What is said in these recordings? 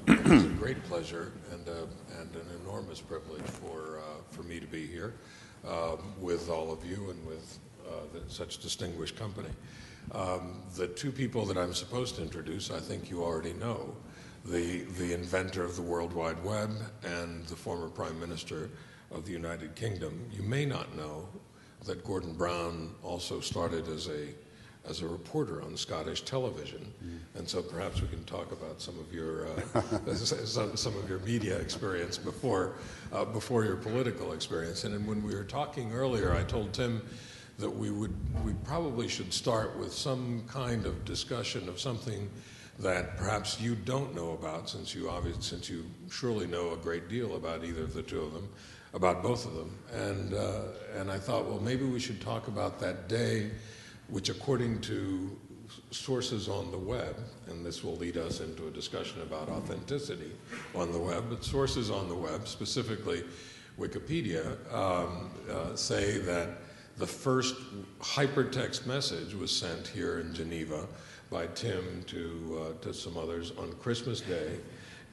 it is a great pleasure and an enormous privilege for me to be here with all of you and with such distinguished company. The two people that I'm supposed to introduce, I think you already know. The inventor of the World Wide Web and the former Prime Minister of the United Kingdom. You may not know that Gordon Brown also started as a reporter on Scottish television, and so perhaps we can talk about some of your some of your media experience before your political experience. And when we were talking earlier, I told Tim that we probably should start with some kind of discussion of something that perhaps you don't know about, since you surely know a great deal about either of the two of them, about both of them. And I thought, well, maybe we should talk about that day, which according to sources on the web, and this will lead us into a discussion about authenticity on the web, but sources on the web, specifically Wikipedia, say that the first hypertext message was sent here in Geneva by Tim to some others on Christmas Day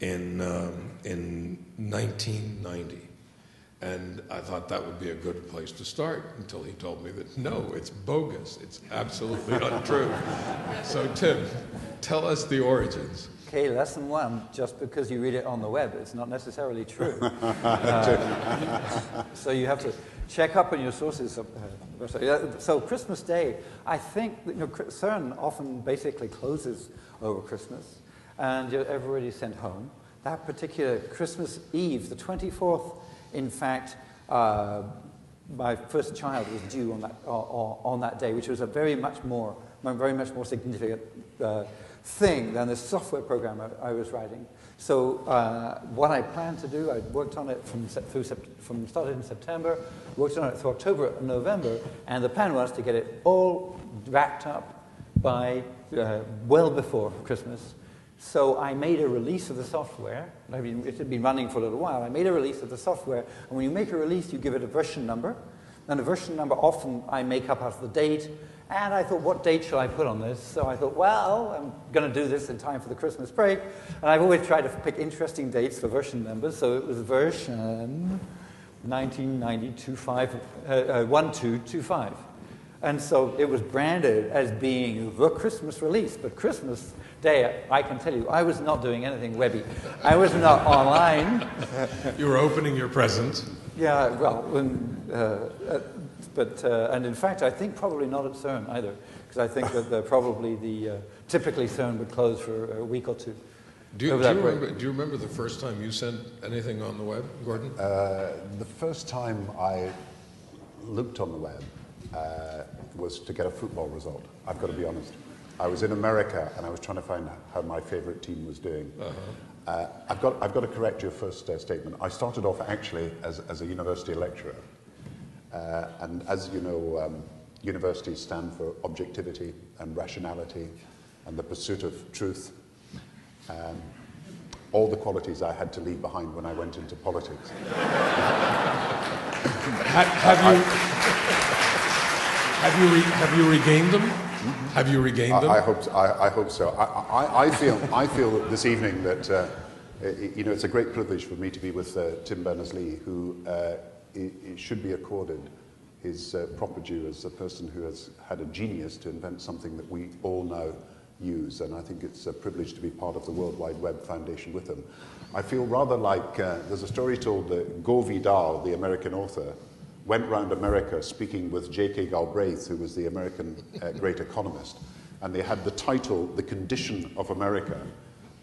in 1990. And I thought that would be a good place to start until he told me that, no, it's bogus. It's absolutely untrue. So, Tim, tell us the origins. Okay, lesson one, just because you read it on the web, it's not necessarily true. So you have to check up on your sources. So Christmas Day, I think CERN often basically closes over Christmas, and everybody's sent home. That particular Christmas Eve, the 24th, in fact, my first child was due on that day, which was a very much more significant thing than the software program I was writing. So what I planned to do, I worked on it started in September, worked on it through October and November, and the plan was to get it all wrapped up by well before Christmas. So I made a release of the software. I mean, it had been running for a little while. I made a release of the software, and when you make a release, you give it a version number. And a version number often I make up as the date. And I thought, what date shall I put on this? So I thought, well, I'm going to do this in time for the Christmas break. And I've always tried to pick interesting dates for version numbers. So it was version 1225. And so it was branded as being the Christmas release. But Christmas Day, I can tell you, I was not doing anything webby. I was not online. You were opening your presents. Yeah, well, and in fact, I think probably not at CERN either, because I think that typically CERN would close for a week or two. Do you remember the first time you sent anything on the web, Gordon? The first time I looked on the web was to get a football result. I've got to be honest. I was in America and I was trying to find how my favorite team was doing. I've got to correct your first statement. I started off actually as a university lecturer. And as you know, universities stand for objectivity and rationality and the pursuit of truth. All the qualities I had to leave behind when I went into politics. Have you regained them? Have you regained them? I hope so. I feel this evening that it's a great privilege for me to be with Tim Berners-Lee, who it should be accorded his proper due as a person who has had a genius to invent something that we all now use, and I think it's a privilege to be part of the World Wide Web Foundation with him. I feel rather like there's a story told that Go Vidal, the American author, went round America speaking with J.K. Galbraith, who was the American great economist, and they had the title, The Condition of America.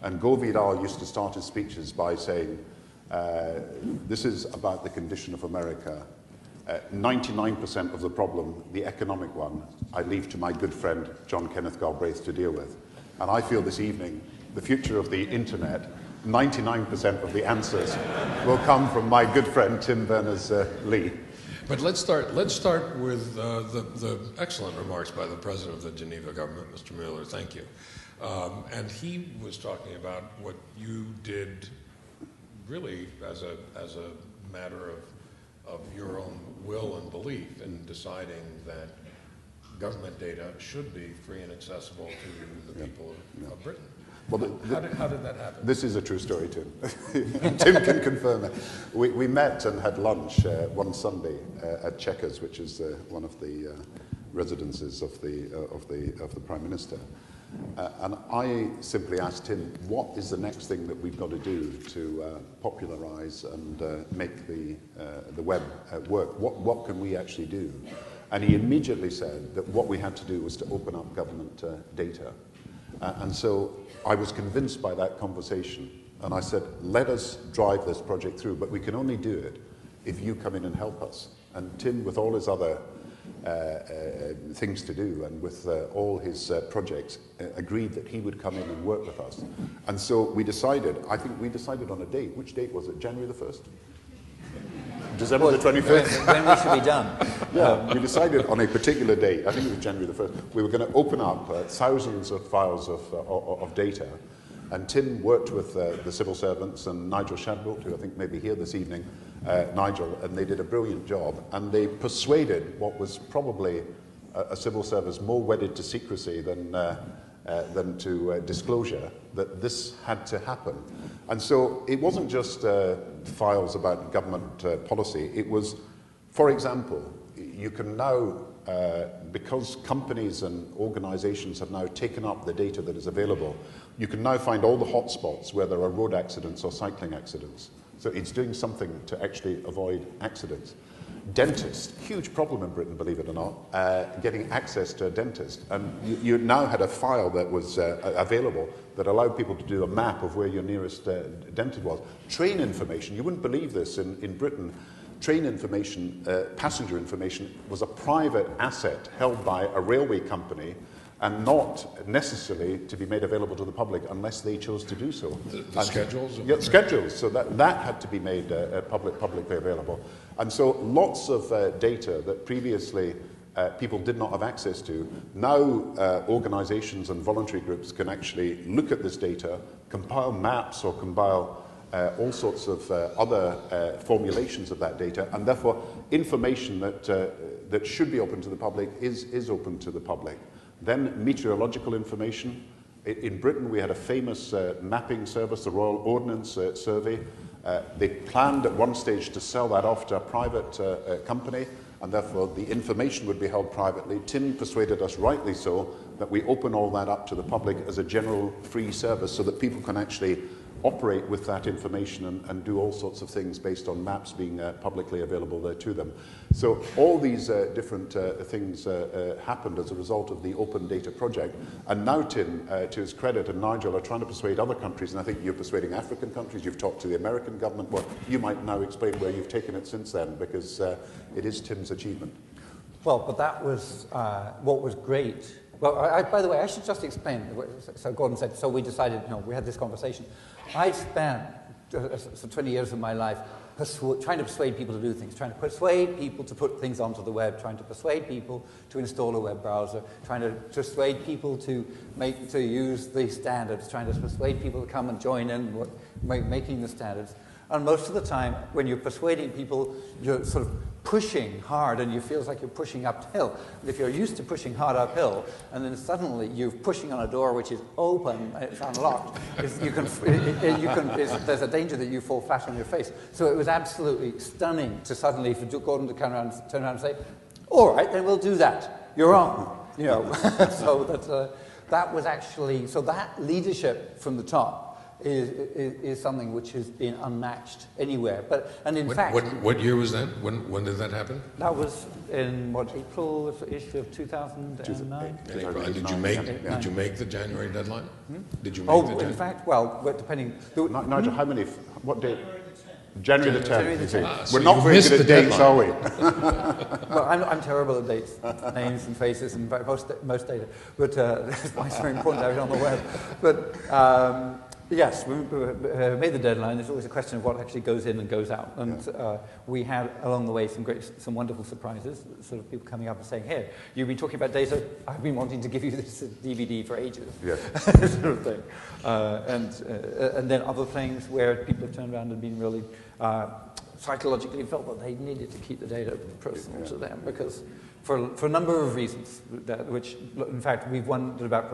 And Go Vidal used to start his speeches by saying, this is about the condition of America. 99% of the problem, the economic one, I leave to my good friend John Kenneth Galbraith to deal with. And I feel this evening, the future of the internet, 99% of the answers will come from my good friend Tim Berners-Lee. But let's start with the excellent remarks by the president of the Geneva government, Mr. Mueller. Thank you. And he was talking about what you did really as a matter of your own will and belief in deciding that government data should be free and accessible to the people of Britain. Well, How did that happen? this is a true story, Tim. Tim can confirm it. We met and had lunch one Sunday at Chequers, which is one of the residences of the Prime Minister. And I simply asked him, what is the next thing that we've got to do to popularise and make the web work? What can we actually do? And he immediately said that what we had to do was to open up government data. And so I was convinced by that conversation, and I said, let us drive this project through, but we can only do it if you come in and help us. And Tim, with all his other things to do and with all his projects, agreed that he would come in and work with us. And so we decided, I think we decided on a date. Which date was it? January the 1st? December the 25th? When we should be done. Yeah, we decided on a particular date, I think it was January the 1st, we were going to open up thousands of files of data. And Tim worked with the civil servants and Nigel Shadbolt, who I think may be here this evening, Nigel, and they did a brilliant job. And they persuaded what was probably a civil service more wedded to secrecy than to disclosure that this had to happen. And so it wasn't just files about government policy. It was, for example, you can now, because companies and organizations have now taken up the data that is available, you can now find all the hotspots where there are road accidents or cycling accidents. So it's doing something to actually avoid accidents. Dentists, huge problem in Britain, believe it or not, getting access to a dentist. And you now had a file that was available that allowed people to do a map of where your nearest dentist was. Train information, you wouldn't believe this in Britain. Train information, passenger information, was a private asset held by a railway company and not necessarily to be made available to the public unless they chose to do so. The schedules? Yeah, schedules. So that had to be made publicly available. And so lots of data that previously people did not have access to, now organizations and voluntary groups can actually look at this data, compile maps or compile all sorts of other formulations of that data, and therefore information that should be open to the public is open to the public. Then meteorological information. In Britain, we had a famous mapping service, the Royal Ordnance Survey. They planned at one stage to sell that off to a private company, and therefore the information would be held privately. Tim persuaded us, rightly so, that we open all that up to the public as a general free service so that people can actually operate with that information and do all sorts of things based on maps being publicly available to them. So all these different things happened as a result of the Open Data Project. And now Tim, to his credit, and Nigel are trying to persuade other countries, and I think you're persuading African countries, you've talked to the American government. Well, you might now explain where you've taken it since then, because it is Tim's achievement. Well, but that was what was great. Well, by the way, I should just explain. So Gordon said, so we decided, we had this conversation. I spent 20 years of my life trying to persuade people to do things, trying to persuade people to put things onto the web, trying to persuade people to install a web browser, trying to persuade people to use the standards, trying to persuade people to come and join in making the standards. And most of the time, when you're persuading people, you're sort of pushing hard, and you feel like you're pushing uphill. And if you're used to pushing hard uphill, and then suddenly you're pushing on a door which is open, and it's unlocked, there's a danger that you fall flat on your face. So it was absolutely stunning to suddenly, for Gordon to turn around and say, "All right, then we'll do that. You're on." So that was actually, so that leadership from the top is something which has been unmatched anywhere. And in fact, what year was that? When did that happen? That was in April-ish of 2009. Did you make the January deadline? Did you make the deadline? In fact, well, depending. Nigel, what date? January the 10th. So we're not very good at dates, are we? Well, I'm terrible at dates, names and faces, and most data. But that's why it's very important to have it on the web. But yes, we made the deadline. There's always a question of what actually goes in and goes out. And we had, along the way, some wonderful surprises, sort of people coming up and saying, "Hey, you've been talking about data. I've been wanting to give you this DVD for ages." Yes. Sort of thing. And then other things where people have turned around and been really psychologically felt that they needed to keep the data personal to them, because for a number of reasons, which, in fact, we've wondered about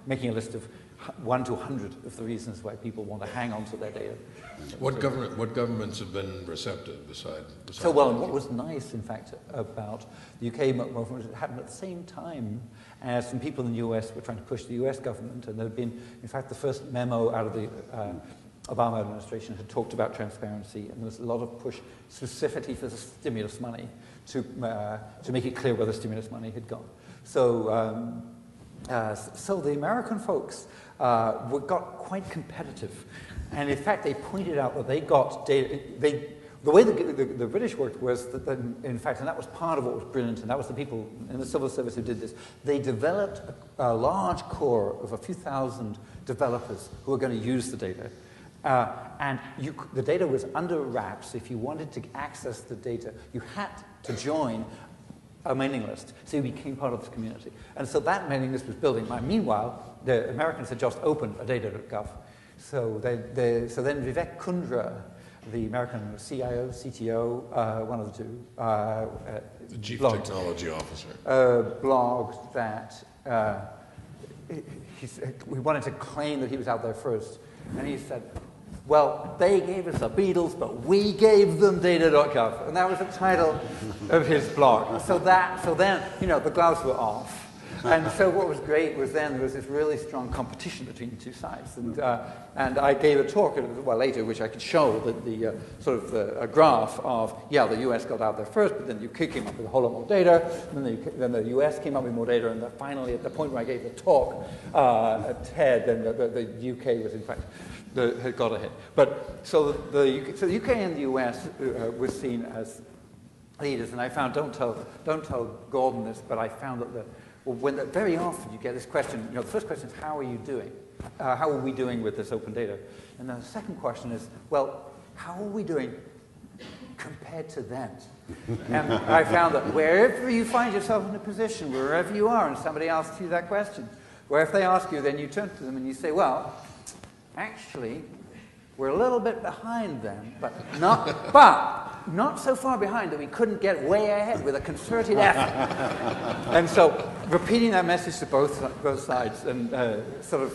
making a list of 1 to 100 of the reasons why people want to hang on to their data. What governments have been receptive besides So, well, and what was nice, in fact, about the UK movement, it happened at the same time as some people in the US were trying to push the US government, and there had been, in fact, the first memo out of the Obama administration had talked about transparency, and there was a lot of push specifically for the stimulus money to make it clear where the stimulus money had gone. So, so the American folks got quite competitive. And in fact, they pointed out that they got data. The way the British worked was that, in fact, and that was part of what was brilliant, and that was the people in the civil service who did this. They developed a large core of a few thousand developers who were going to use the data. And the data was under wraps. If you wanted to access the data, you had to join a mailing list, so you became part of the community. And so that mailing list was building. Meanwhile, the Americans had just opened a data.gov. So, so then Vivek Kundra, the American CIO, CTO, one of the two, the Chief Technology Officer, blogged that we wanted to claim that he was out there first. And he said, well, they gave us the Beatles, but we gave them data.gov. And that was the title of his blog. So then, you know, the gloves were off. And so what was great was then there was this really strong competition between the two sides. And I gave a talk a while later, which I could show the sort of a graph of, yeah, the US got out there first, but then the UK came up with a whole lot more data, and then the US came up with more data, and then finally at the point where I gave the talk at TED, then the UK was in fact had got ahead. But so the UK and the US were seen as leaders, and I found, don't tell Gordon this, but I found that very often you get this question, you know, the first question is, how are you doing? How are we doing with this open data? And the second question is, well, how are we doing compared to them? And I found that wherever you find yourself in a position, wherever you are, and somebody asks you that question, where if they ask you, then you turn to them and you say, well, actually, we're a little bit behind them, but not so far behind that we couldn't get way ahead with a concerted effort. And so, repeating that message to both sides, and sort of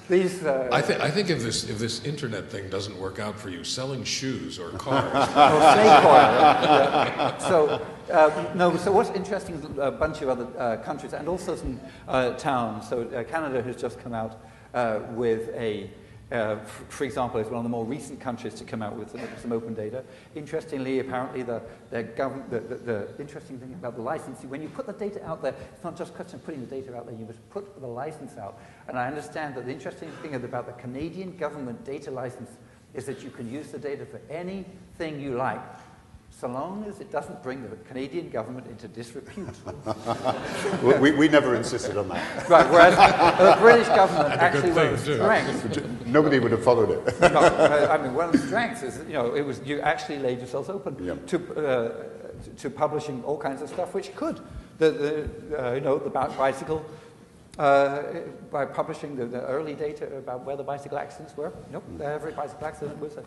these. I think if this internet thing doesn't work out for you, selling shoes or cars. Or snake oil. Yeah. So no. So what's interesting? A bunch of other countries and also some towns. So Canada has just come out with a. For example, is one of the more recent countries to come out with some open data. Interestingly, apparently, the interesting thing about the licensing, when you put the data out there, it's not just a question of putting the data out there, you must put the license out. And I understand that the interesting thing about the Canadian government data license is that you can use the data for anything you like, so long as it doesn't bring the Canadian government into disrepute. we never insisted on that. Right, whereas the British government actually one of the strengths. Nobody would have followed it. No, I mean, one of the strengths is, you know, you actually laid yourselves open to publishing all kinds of stuff which could. About bicycle, by publishing the early data about where the bicycle accidents were. Nope, every bicycle accident was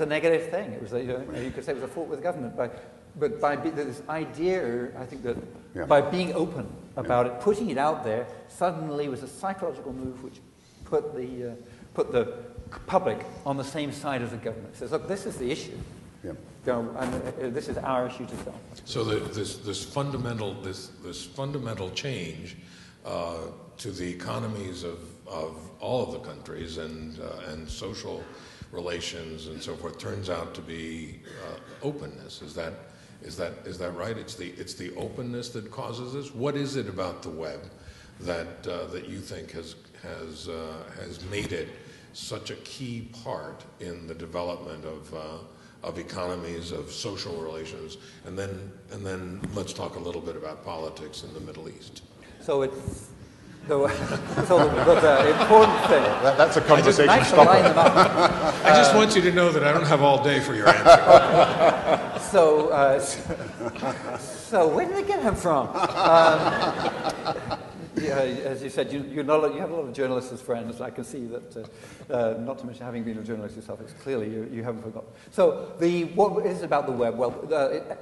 a negative thing. It was, you could say it was a fault with the government. But by this idea, I think that by being open about it, putting it out there, suddenly was a psychological move which put the public on the same side as the government. It says, look, this is the issue. Yeah. And this is our issue to solve. So this fundamental change to the economies of all of the countries and social relations and so forth turns out to be openness. Is that right? It's the openness that causes this. What is it about the web that you think has made it such a key part in the development of economies, of social relations, and then let's talk a little bit about politics in the Middle East. So it's the important thing. That's a conversation stopper. I just want you to know that I don't have all day for your answer. So where did I get him from? As you said, you have a lot of journalists as friends. I can see that, not to mention having been a journalist yourself, it's clearly you haven't forgotten. So what is it about the web? Well,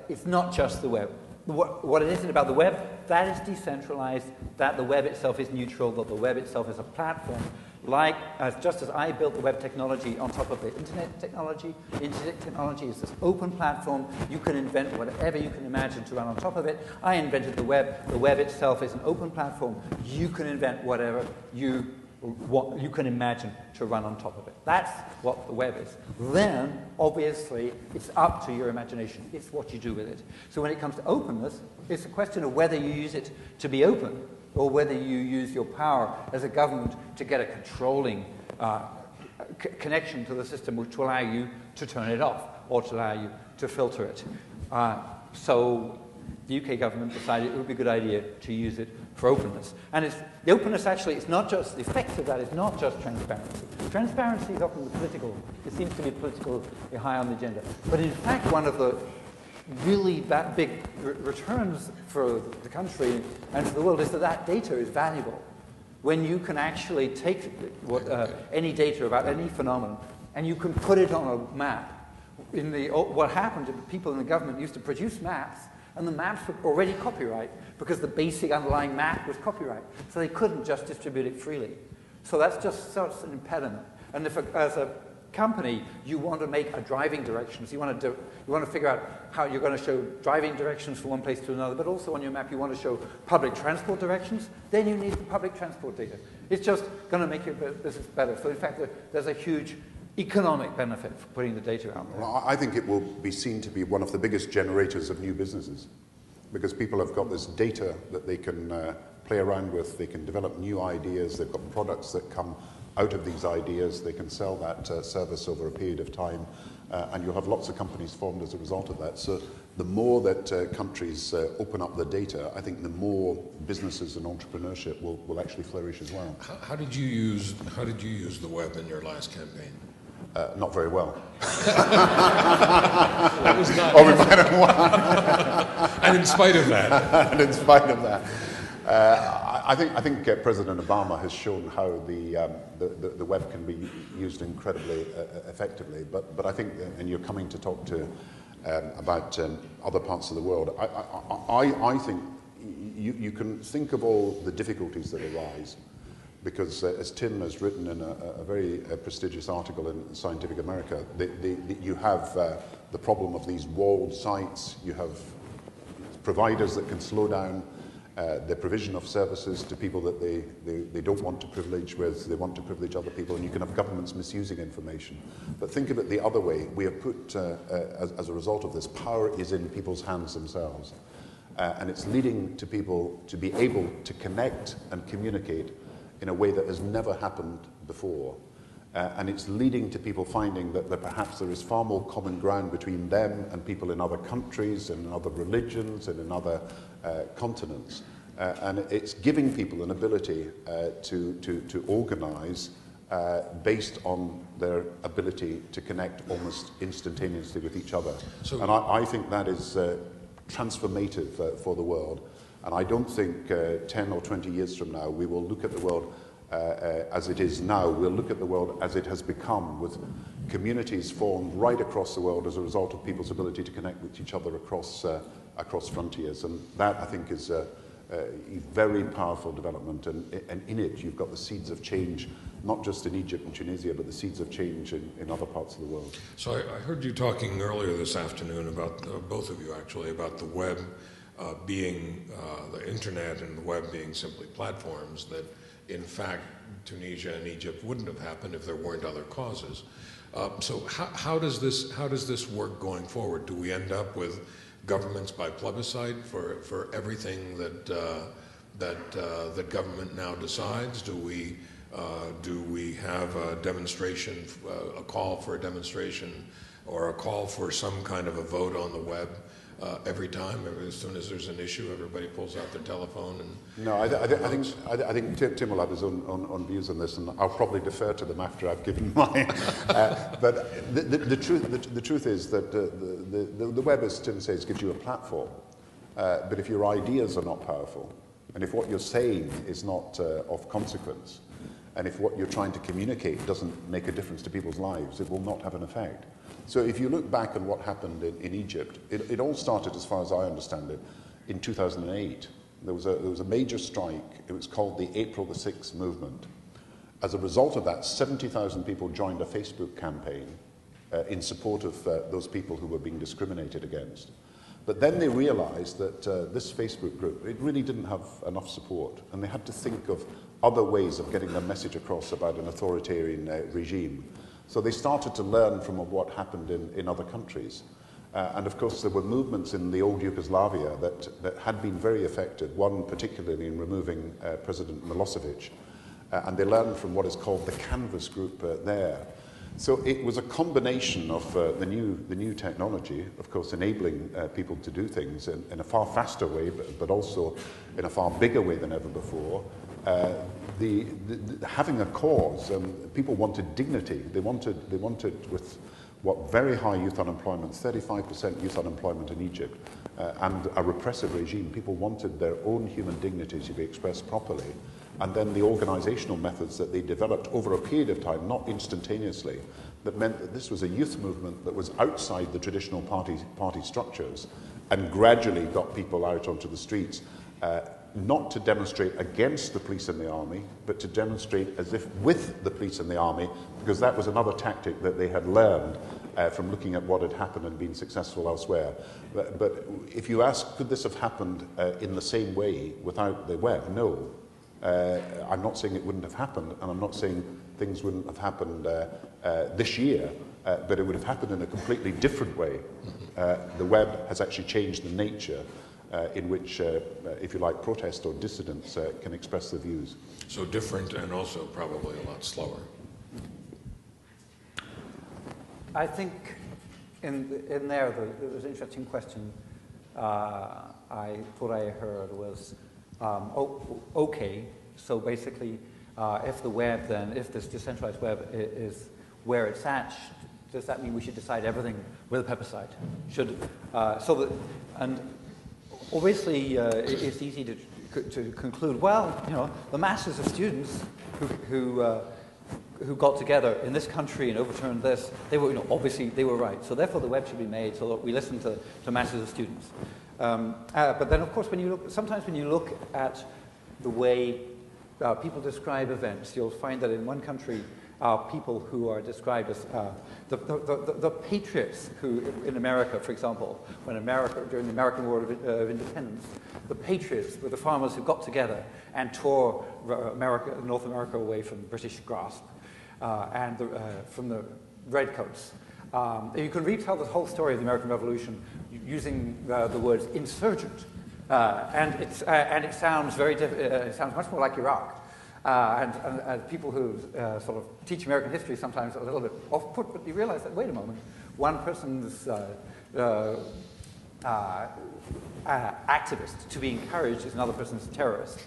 it's not just the web. what it isn't about the web, that is decentralized, that the web itself is neutral, that the web itself is a platform. Like, just as I built the web technology on top of the internet technology is this open platform. You can invent whatever you can imagine to run on top of it. I invented the web. The web itself is an open platform. You can invent whatever you can imagine to run on top of it. That's what the web is. Then, obviously, it's up to your imagination. It's what you do with it. So when it comes to openness, it's a question of whether you use it to be open or whether you use your power as a government to get a controlling connection to the system which will allow you to turn it off or to allow you to filter it. So the UK government decided it would be a good idea to use it for openness. And the openness actually, it's not just, the effects of that is not just transparency. Transparency is often the political, it seems to be politically high on the agenda. But in fact, one of the really big returns for the country and for the world is that data is valuable. When you can actually take any data about any phenomenon and you can put it on a map. What happened, people in the government used to produce maps, and the maps were already copyright because the basic underlying map was copyright. So they couldn't just distribute it freely. So that's just such an impediment. And if as a company, you want to make a driving directions. You want to figure out how you're going to show driving directions from one place to another, but also on your map you want to show public transport directions. Then you need the public transport data. It's just going to make your business better. So in fact, there's a huge economic benefit for putting the data out there. Well, I think it will be seen to be one of the biggest generators of new businesses because people have got this data that they can play around with. They can develop new ideas. They've got products that come out of these ideas. They can sell that service over a period of time, and you'll have lots of companies formed as a result of that. So the more that countries open up the data, I think the more businesses and entrepreneurship will actually flourish as well. How did you use the web in your last campaign? Not very well. That was not. Or we might have won. And in spite of that. And in spite of that. I think President Obama has shown how the web can be used incredibly effectively. But I think, and you're coming to talk to about other parts of the world, I think you can think of all the difficulties that arise. Because as Tim has written in a very prestigious article in Scientific America, you have the problem of these walled sites. You have providers that can slow down the provision of services to people that they don't want to privilege with. They want to privilege other people, and you can have governments misusing information. But think of it the other way. We have put, as a result of this, power is in people's hands themselves. And it's leading to people to be able to connect and communicate in a way that has never happened before. And it's leading to people finding that perhaps there is far more common ground between them and people in other countries and in other religions and in other continents. And it's giving people an ability to organize based on their ability to connect almost instantaneously with each other. So, and I think that is transformative for the world. And I don't think 10 or 20 years from now we will look at the world as it is now. We'll look at the world as it has become, with communities formed right across the world as a result of people's ability to connect with each other across frontiers. And that, I think, is a very powerful development. And in it, you've got the seeds of change, not just in Egypt and Tunisia, but the seeds of change in other parts of the world. So I heard you talking earlier this afternoon about, both of you actually, about the web being the internet and the web being simply platforms that, in fact, Tunisia and Egypt wouldn't have happened if there weren't other causes. So how does this work going forward? Do we end up with governments by plebiscite for everything that government now decides? Do we have a demonstration, a call for a demonstration, or a call for some kind of a vote on the web? Every time, as soon as there's an issue, everybody pulls out their telephone and... No, I think Tim will have his own views on this, and I'll probably defer to them after I've given mine. But the truth is that the web, as Tim says, gives you a platform. But if your ideas are not powerful, and if what you're saying is not of consequence, and if what you're trying to communicate doesn't make a difference to people's lives, it will not have an effect. So if you look back on what happened in Egypt, it all started, as far as I understand it, in 2008, there was a major strike. It was called the April the 6th movement. As a result of that, 70,000 people joined a Facebook campaign in support of those people who were being discriminated against. But then they realized that this Facebook group, it really didn't have enough support, and they had to think of other ways of getting their message across about an authoritarian regime. So they started to learn from what happened in other countries. And of course, there were movements in the old Yugoslavia that had been very effective, one particularly in removing President Milosevic. And they learned from what is called the Canvas group there. So it was a combination of the new technology, of course, enabling people to do things in a far faster way, but also in a far bigger way than ever before. Having a cause, people wanted dignity. They wanted with what very high youth unemployment, 35% youth unemployment in Egypt, and a repressive regime. People wanted their own human dignity to be expressed properly. And then the organizational methods that they developed over a period of time, not instantaneously, that meant that this was a youth movement that was outside the traditional party structures and gradually got people out onto the streets, not to demonstrate against the police and the army, but to demonstrate as if with the police and the army, because that was another tactic that they had learned from looking at what had happened and been successful elsewhere. But if you ask, could this have happened in the same way without the web? No. I'm not saying it wouldn't have happened, and I'm not saying things wouldn't have happened this year, but it would have happened in a completely different way. The web has actually changed the nature in which, if you like, protest or dissidents can express their views. So different and also probably a lot slower. I think in there was an interesting question I thought I heard was, okay, so basically if the web then, if this decentralized web is where it's at, does that mean we should decide everything with a peppercide? And obviously it's easy to conclude, well, you know, the masses of students who got together in this country and overturned this, they were, you know, obviously they were right. So therefore the web should be made so that we listen to masses of students. But then, of course, sometimes when you look at the way people describe events, you'll find that in one country, people who are described as the patriots who, in America, for example, during the American War of Independence, the patriots were the farmers who got together and tore North America away from British grasp and from the redcoats. You can retell the whole story of the American Revolution using the words insurgent, and it sounds it sounds much more like Iraq. And people who sort of teach American history sometimes are a little bit off-put, but you realize that, wait a moment, one person's activist to be encouraged is another person's terrorist.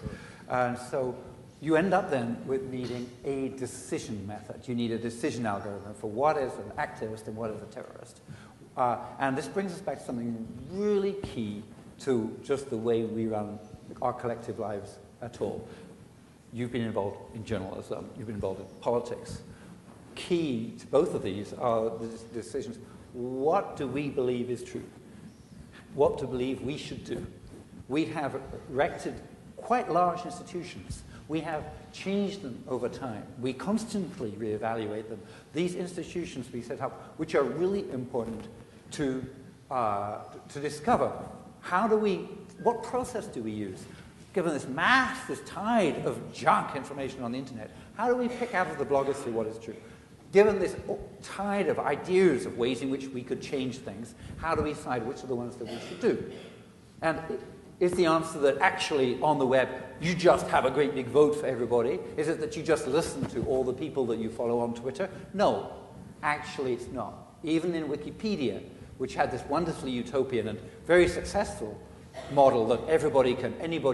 And so you end up then with needing a decision method. You need a decision algorithm for what is an activist and what is a terrorist. And this brings us back to something really key to just the way we run our collective lives at all. You've been involved in journalism, you've been involved in politics. Key to both of these are the decisions. What do we believe is true? What to believe we should do? We have erected quite large institutions. We have changed them over time. We constantly reevaluate them. These institutions we set up, which are really important to discover, what process do we use? Given this this tide of junk information on the internet, how do we pick out of the blogosphere what is true? Given this tide of ideas of ways in which we could change things, how do we decide which are the ones that we should do? And is the answer that actually on the web you just have a great big vote for everybody? Is it that you just listen to all the people that you follow on Twitter? No, actually it's not. Even in Wikipedia, which had this wonderfully utopian and very successful model that anybody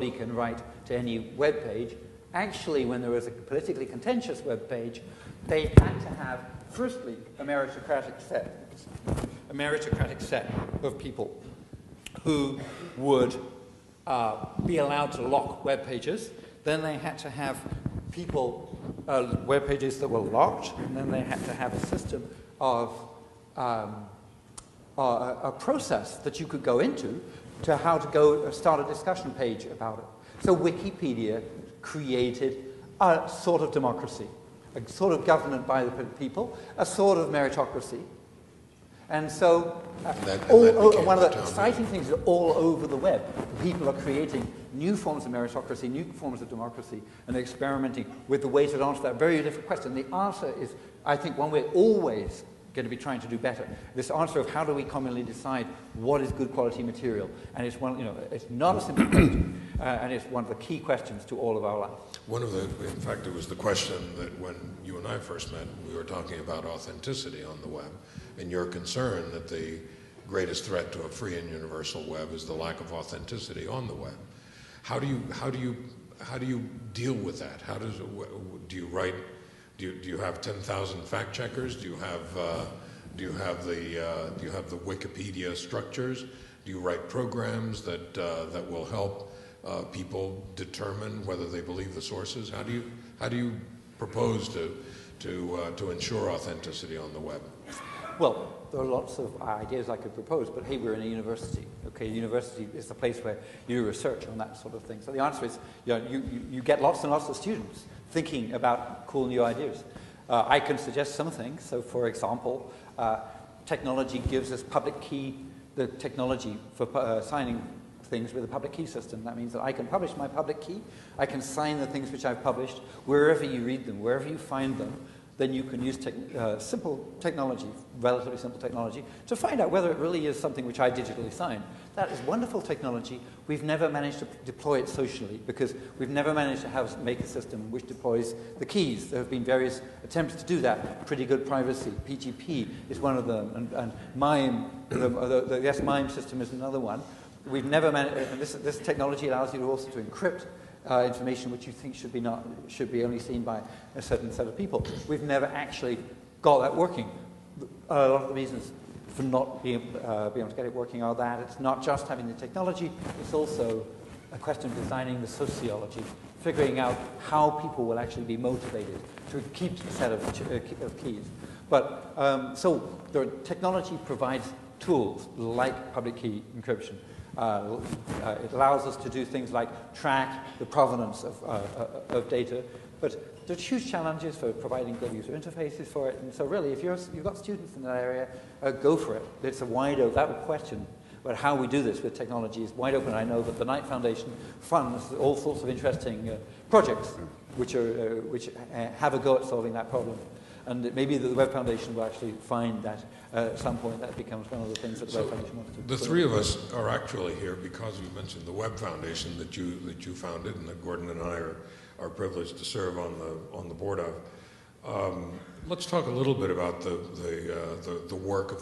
can write to any web page, actually when there was a politically contentious web page, they had to have, firstly, a meritocratic set of people who would be allowed to lock web pages. Then they had to have web pages that were locked, and then they had to have a system of a process that you could go into to how to go start a discussion page about it. So Wikipedia created a sort of democracy, a sort of government by the people, a sort of meritocracy. And so one of the exciting things is all over the web, people are creating new forms of meritocracy, new forms of democracy, and experimenting with the ways to answer that very different question. The answer is, I think, one we're always going to be trying to do better. This answer of how do we commonly decide what is good quality material, and it's one, it's not a simple question, and it's one of the key questions to all of our life. In fact, it was the question that when you and I first met, we were talking about authenticity on the web, and your concern that the greatest threat to a free and universal web is the lack of authenticity on the web. How do you deal with that? Do you have 10,000 fact checkers? Do you have the Wikipedia structures? Do you write programs that will help people determine whether they believe the sources? How do you propose to ensure authenticity on the web? Well, there are lots of ideas I could propose, but hey, we're in a university. Okay, university is the place where you research on that sort of thing. So the answer is, you get lots and lots of students thinking about cool new ideas. I can suggest some things. So, for example, technology gives us public key, the technology for signing things with a public key system. That means that I can publish my public key, I can sign the things which I've published, wherever you read them, wherever you find them, then you can use simple technology, relatively simple technology, to find out whether it really is something which I digitally signed. That is wonderful technology. We've never managed to deploy it socially because we've never managed to make a system which deploys the keys. There have been various attempts to do that. Pretty good privacy. PGP is one of them, and MIME, the yes-MIME system is another one. We've never managed, and this technology allows you to also to encrypt information which you think should be only seen by a certain set of people. We've never actually got that working. A lot of the reasons for not being able to get it working are that it's not just having the technology, it's also a question of designing the sociology, figuring out how people will actually be motivated to keep a set of keys. But so the technology provides tools like public key encryption. It allows us to do things like track the provenance of data, but there's huge challenges for providing good user interfaces for it. And so really, if you've got students in that area, go for it. It's a wide open, that question about how we do this with technology is wide open. I know that the Knight Foundation funds all sorts of interesting projects which have a go at solving that problem. And maybe the Web Foundation will actually find that at some point that becomes one of the things that the Web Foundation wants to do. The three of us are actually here because you mentioned the Web Foundation that you founded and that Gordon and I are privileged to serve on the board of. Let's talk a little bit about the work of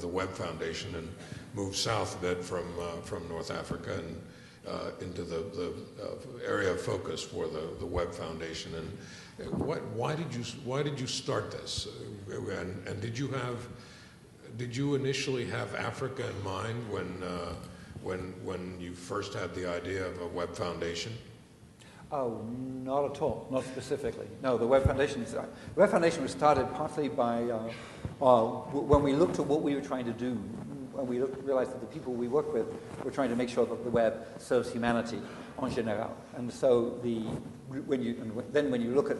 the Web Foundation and move south a bit from North Africa and into the area of focus for the Web Foundation. And why did you start this? And did you initially have Africa in mind when you first had the idea of a Web Foundation? Oh, not at all. Not specifically. No, the Web Foundation was started partly by when we looked at what we were trying to do. When we realized that the people we work with were trying to make sure that the web serves humanity en général, and so when you look at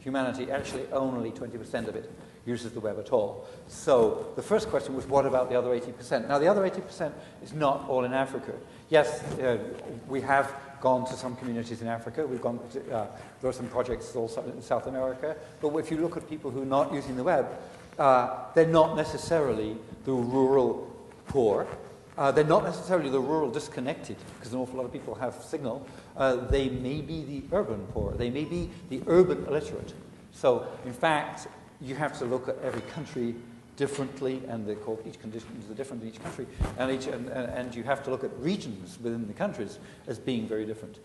humanity, actually only 20% of it uses the web at all. So the first question was, what about the other 80%? Now, the other 80% is not all in Africa. Yes, we have gone to some communities in Africa. We've gone to, there are some projects also in South America. But if you look at people who are not using the web, they're not necessarily the rural poor. They're not necessarily the rural disconnected, because an awful lot of people have signal. They may be the urban poor. They may be the urban illiterate. So, in fact, you have to look at every country differently, and they're called, each condition is different in each country, and you have to look at regions within the countries as being very different.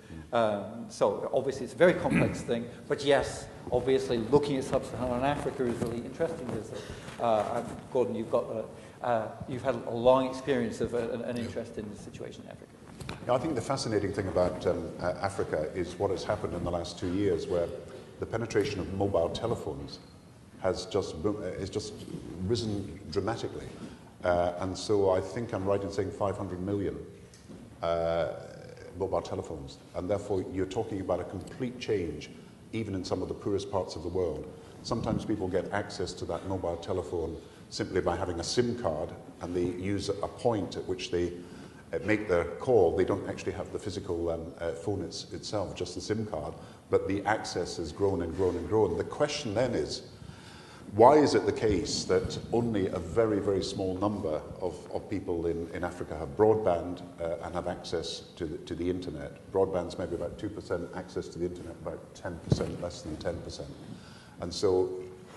So obviously it's a very complex thing, but yes, obviously looking at sub-Saharan Africa is really interesting. Gordon, you've had a long experience of an interest in the situation in Africa. Yeah, I think the fascinating thing about Africa is what has happened in the last 2 years, where the penetration of mobile telephones has just risen dramatically. And so I think I'm right in saying 500 million mobile telephones. And therefore, you're talking about a complete change, even in some of the poorest parts of the world. Sometimes people get access to that mobile telephone simply by having a SIM card, and they use a point at which they make their call. They don't actually have the physical phone itself, just the SIM card, but the access has grown and grown and grown. The question then is, why is it the case that only a very, very small number of people in Africa have broadband and have access to the internet? Broadband's maybe about 2%, access to the internet about 10%, less than 10%. And so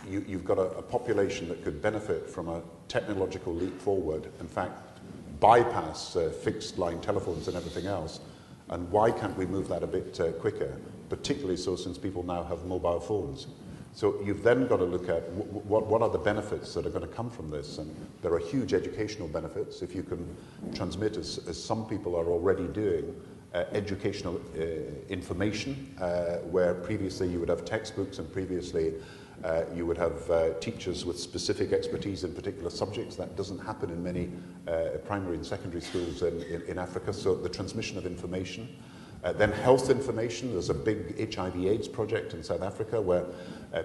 you've got a population that could benefit from a technological leap forward, in fact, bypass fixed line telephones and everything else. And why can't we move that a bit quicker, particularly so since people now have mobile phones? So you've then got to look at what are the benefits that are going to come from this. And there are huge educational benefits if you can transmit, as some people are already doing, educational information, where previously you would have textbooks and previously you would have teachers with specific expertise in particular subjects. That doesn't happen in many primary and secondary schools in Africa. So the transmission of information. Then health information. There's a big HIV/AIDS project in South Africa where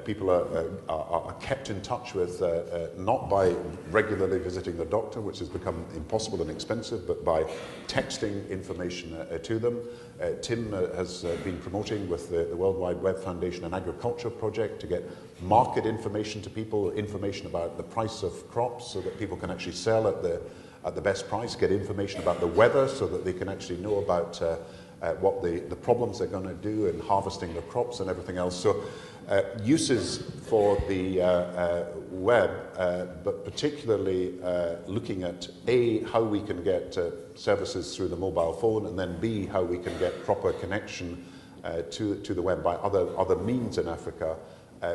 people are kept in touch with, not by regularly visiting the doctor, which has become impossible and expensive, but by texting information to them. Tim has been promoting with the World Wide Web Foundation an agriculture project to get market information to people, information about the price of crops so that people can actually sell at the best price, get information about the weather so that they can actually know about what the problems they're going to do in harvesting the crops and everything else. So uses for the web, but particularly looking at A, how we can get services through the mobile phone, and then B, how we can get proper connection to the web by other means in Africa,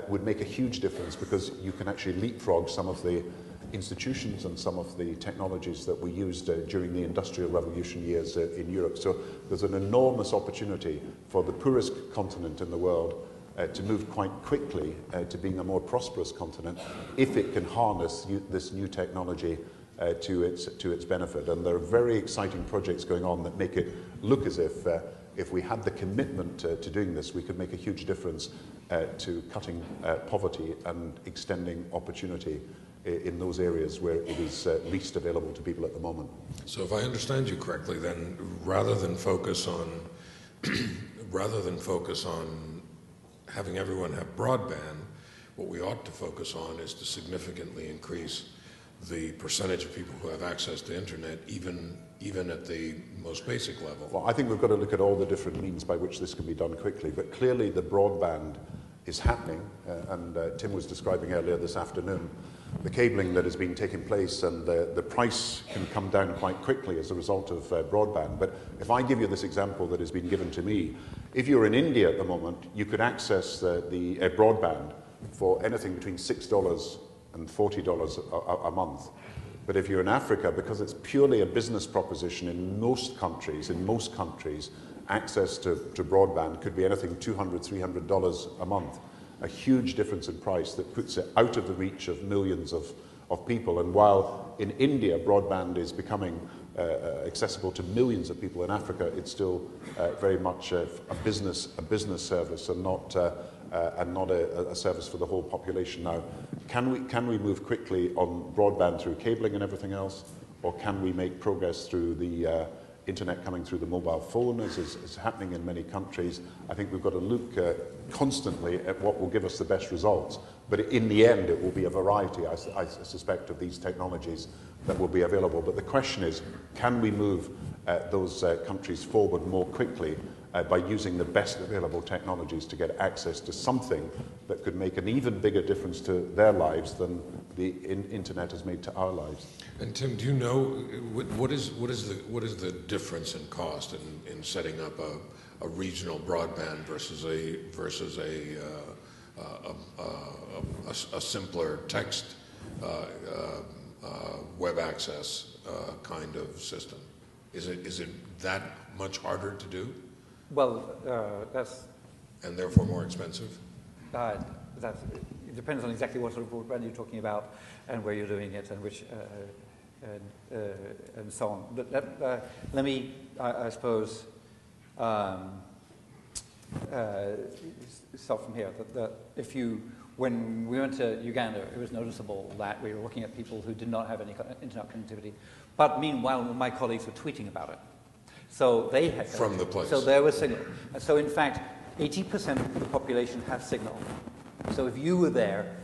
would make a huge difference, because you can actually leapfrog some of the institutions and some of the technologies that we used during the Industrial Revolution years in Europe. So there's an enormous opportunity for the poorest continent in the world to move quite quickly to being a more prosperous continent if it can harness this new technology to its benefit. And there are very exciting projects going on that make it look as if we had the commitment to doing this, we could make a huge difference to cutting poverty and extending opportunity in those areas where it is least available to people at the moment. So if I understand you correctly, then rather than focus on having everyone have broadband, what we ought to focus on is to significantly increase the percentage of people who have access to internet, even at the most basic level. Well, I think we've got to look at all the different means by which this can be done quickly, but clearly the broadband is happening, and Tim was describing earlier this afternoon the cabling that has been taking place, and the price can come down quite quickly as a result of broadband. But if I give you this example that has been given to me, if you're in India at the moment, you could access the broadband for anything between $6 and $40 a month. But if you're in Africa, because it's purely a business proposition in most countries, access to broadband could be anything $200, $300 a month. A huge difference in price that puts it out of the reach of millions of people. And while in India broadband is becoming accessible to millions of people, in Africa it's still very much a business service and not a service for the whole population. Now, can we move quickly on broadband through cabling and everything else, or can we make progress through the internet coming through the mobile phone, as is happening in many countries? I think we've got to look constantly at what will give us the best results. But in the end, it will be a variety, I suspect, of these technologies that will be available. But the question is, can we move those countries forward more quickly by using the best available technologies to get access to something that could make an even bigger difference to their lives than the internet has made to our lives? And Tim, do you know what is the difference in cost in setting up a regional broadband versus a simpler text web access kind of system? Is it that much harder to do? Well, that's... And therefore more expensive? It depends on exactly what sort of broadband you're talking about and where you're doing it and which and so on. But let me, I suppose, start from here. That if you, when we went to Uganda, it was noticeable that we were looking at people who did not have any internet connectivity. But meanwhile, my colleagues were tweeting about it. So they had from the place. So there was signal. And so in fact, 80% of the population has signal. So if you were there,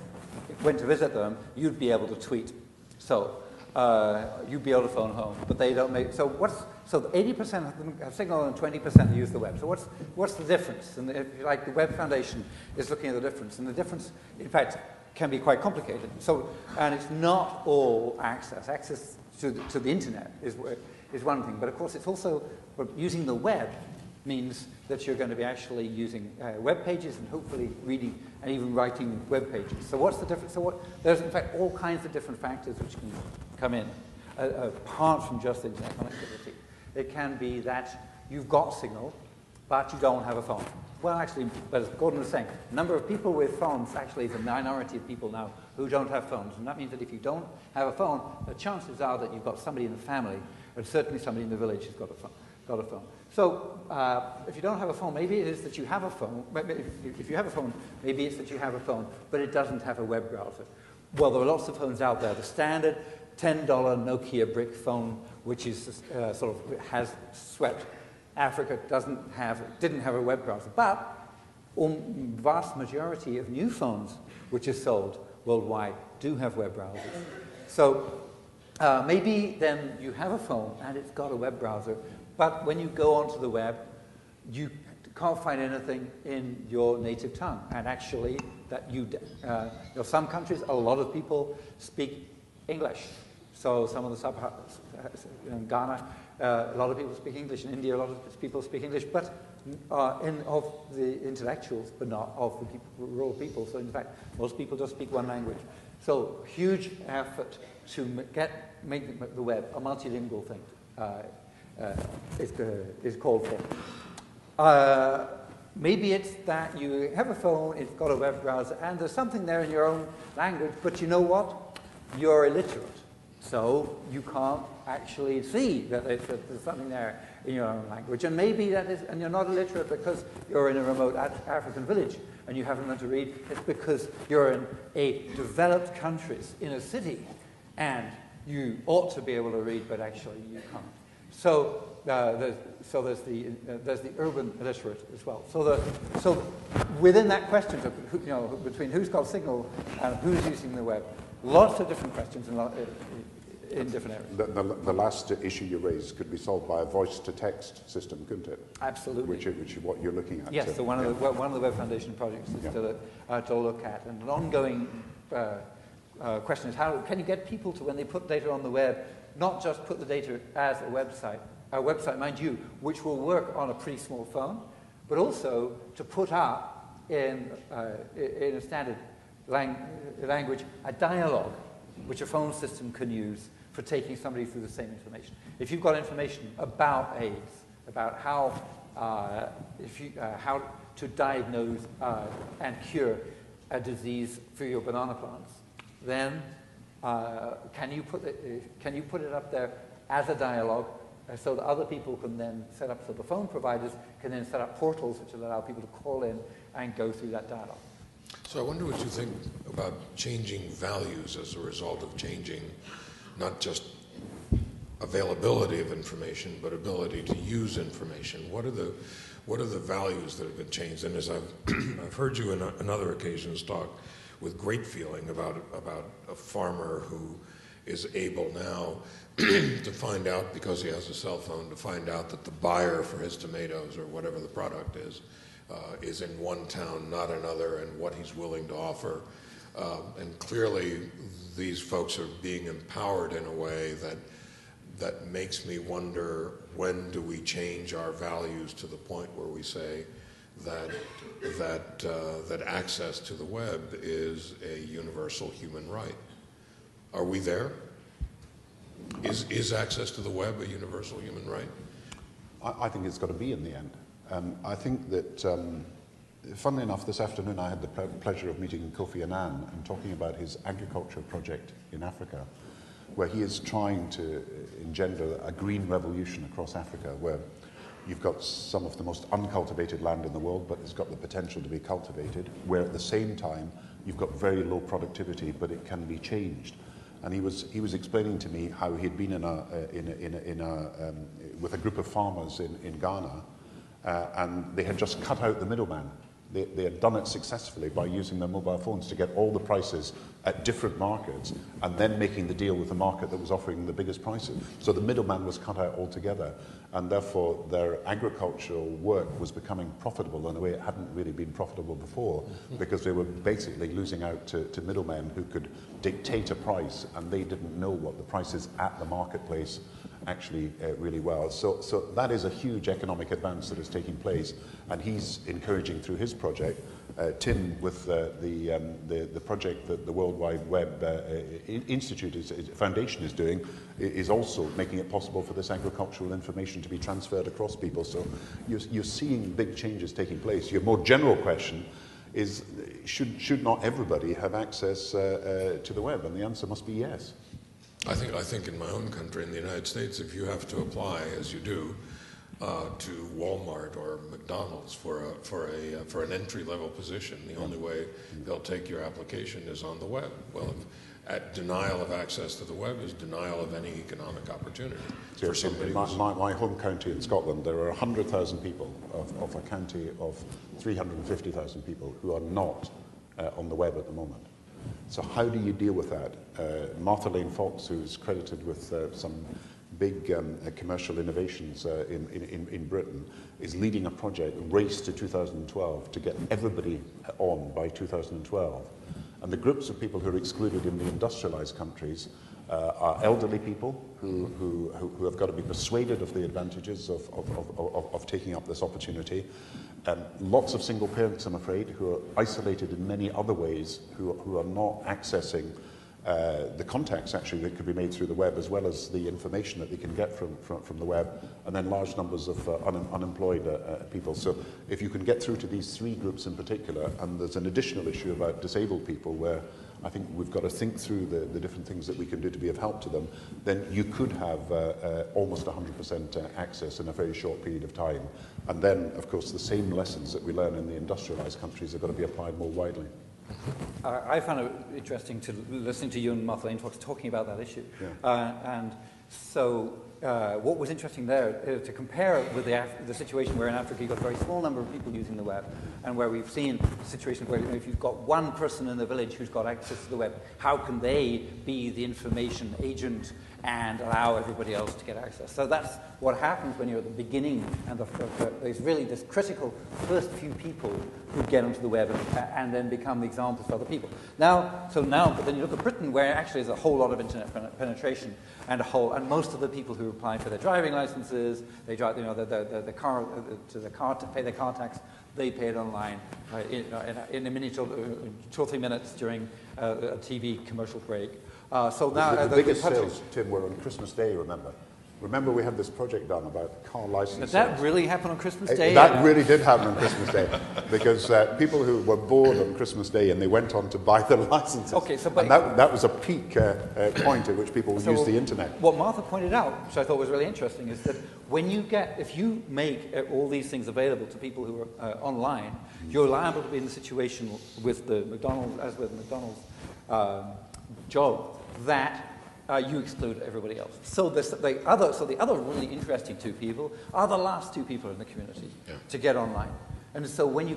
went to visit them, you'd be able to tweet. So you'd be able to phone home, but they don't make. So 80% of them have signal and 20% use the web. So what's the difference? And if you like, the Web Foundation is looking at the difference, and the difference, in fact, can be quite complicated. So, and it's not all access. Access to the internet is one thing, but of course it's also using the web means that you're going to be actually using web pages and hopefully reading and even writing web pages. So what's the difference? So there's in fact all kinds of different factors which can come in apart from just internet connectivity. It can be that you've got signal, but you don't have a phone. Well, actually, as Gordon was saying, the number of people with phones actually is a minority of people now who don't have phones. And that means that if you don't have a phone, the chances are that you've got somebody in the family, and certainly somebody in the village who's got a phone. So if you don't have a phone, maybe it is that you have a phone. If you have a phone, maybe it's that you have a phone, but it doesn't have a web browser. Well, there are lots of phones out there. The standard $10 Nokia brick phone, which is sort of has swept Africa, didn't have a web browser. But vast majority of new phones which are sold worldwide do have web browsers. So maybe then you have a phone and it's got a web browser, but when you go onto the web, you can't find anything in your native tongue. And actually, some countries, a lot of people speak English. So some of the sub-Saharas, in Ghana, a lot of people speak English. In India, a lot of people speak English, but of the intellectuals, but not of the rural people. So in fact, most people just speak one language. So huge effort to make the web a multilingual thing is called for. Maybe it's that you have a phone, it's got a web browser, and there's something there in your own language, but you know what? You're illiterate. So you can't actually see that there's something there in your own language. And maybe that is, and you're not illiterate because you're in a remote African village and you haven't learned to read. It's because you're in a developed country, in a city, and you ought to be able to read, but actually you can't. So there's the urban illiterate as well. So within that question, between who's got signal and who's using the web, lots of different questions in different areas. The last issue you raised could be solved by a voice-to-text system, couldn't it? Absolutely. Which is what you're looking at. Yes, so one of the Web Foundation projects is to look at. And an ongoing question is how can you get people to, when they put data on the web, not just put the data as a website, mind you, which will work on a pretty small phone, but also to put up in a standard language a dialogue which a phone system can use for taking somebody through the same information. If you've got information about AIDS, about how to diagnose and cure a disease for your banana plants, then can you put it up there as a dialogue so that other people can then set up, so the phone providers can then set up portals which will allow people to call in and go through that dialogue. So I wonder what you think about changing values as a result of changing not just availability of information, but ability to use information. What are the values that have been changed? And as I've heard you on other occasions talk with great feeling about a farmer who is able now to find out, because he has a cell phone, to find out that the buyer for his tomatoes or whatever the product is in one town, not another, and what he's willing to offer. And clearly, these folks are being empowered in a way that makes me wonder, when do we change our values to the point where we say that access to the web is a universal human right? Are we there? Is access to the web a universal human right? I think it's got to be in the end. I think that, funnily enough, this afternoon I had the pleasure of meeting Kofi Annan and talking about his agriculture project in Africa. where he is trying to engender a green revolution across Africa, where you've got some of the most uncultivated land in the world, but it's got the potential to be cultivated, where at the same time you've got very low productivity, but it can be changed. And he was explaining to me how he'd been with a group of farmers in Ghana, and they had just cut out the middleman. They had done it successfully by using their mobile phones to get all the prices at different markets and then making the deal with the market that was offering the biggest prices. So the middleman was cut out altogether, and therefore their agricultural work was becoming profitable in a way it hadn't really been profitable before, because they were basically losing out to middlemen who could dictate a price, and they didn't know what the prices at the marketplace actually really well. So that is a huge economic advance that is taking place, and he's encouraging through his project, Tim, with the project that the World Wide Web Foundation is doing, is also making it possible for this agricultural information to be transferred across people. So you're seeing big changes taking place. Your more general question is, should not everybody have access to the web? And the answer must be yes. I think in my own country, in the United States, if you have to apply, as you do, to Walmart or McDonald's for an entry-level position, the only way they'll take your application is on the web. Well, denial of access to the web is denial of any economic opportunity for somebody. In my home county in Scotland, there are 100,000 people of a county of 350,000 people who are not on the web at the moment. So how do you deal with that? Martha Lane Fox, who's credited with some big commercial innovations in Britain, is leading a project, Race to 2012, to get everybody on by 2012. And the groups of people who are excluded in the industrialized countries are elderly people who have got to be persuaded of the advantages of taking up this opportunity. Lots of single parents, I'm afraid, who are isolated in many other ways, who are not accessing the contacts actually that could be made through the web, as well as the information that they can get from the web, and then large numbers of unemployed people. So if you can get through to these three groups in particular, and there's an additional issue about disabled people where I think we've got to think through the different things that we can do to be of help to them, then you could have almost 100% access in a very short period of time. And then, of course, the same lessons that we learn in the industrialized countries are going to be applied more widely. I found it interesting to listening to you and Martha Lane Fox talking about that issue. Yeah. And so what was interesting there is to compare it with the situation where in Africa you've got a very small number of people using the web, and where we've seen situations where if you've got one person in the village who's got access to the web, how can they be the information agent and allow everybody else to get access? So that's what happens when you're at the beginning, and there's really this critical first few people who get onto the web and then become the examples for other people. But then you look at Britain, where actually there's a whole lot of internet penetration, and most of the people who apply for their driving licenses, they drive, the car to pay their car tax, they pay it online in a minute or 2 or 3 minutes during a TV commercial break. So now the biggest sales, Tim, were on Christmas Day, remember? Remember we had this project done about car licenses. Did that really happen on Christmas Day? That really did happen on Christmas Day, because people who were bored on Christmas Day and they went on to buy their licenses. Okay, and that was a peak point at which people would use the internet. What Martha pointed out, which I thought was really interesting, is that if you make all these things available to people who are online, you're liable to be in the situation with the McDonald's, as with McDonald's job, that you exclude everybody else. So the other really interesting two people are the last two people in the community to get online. And so when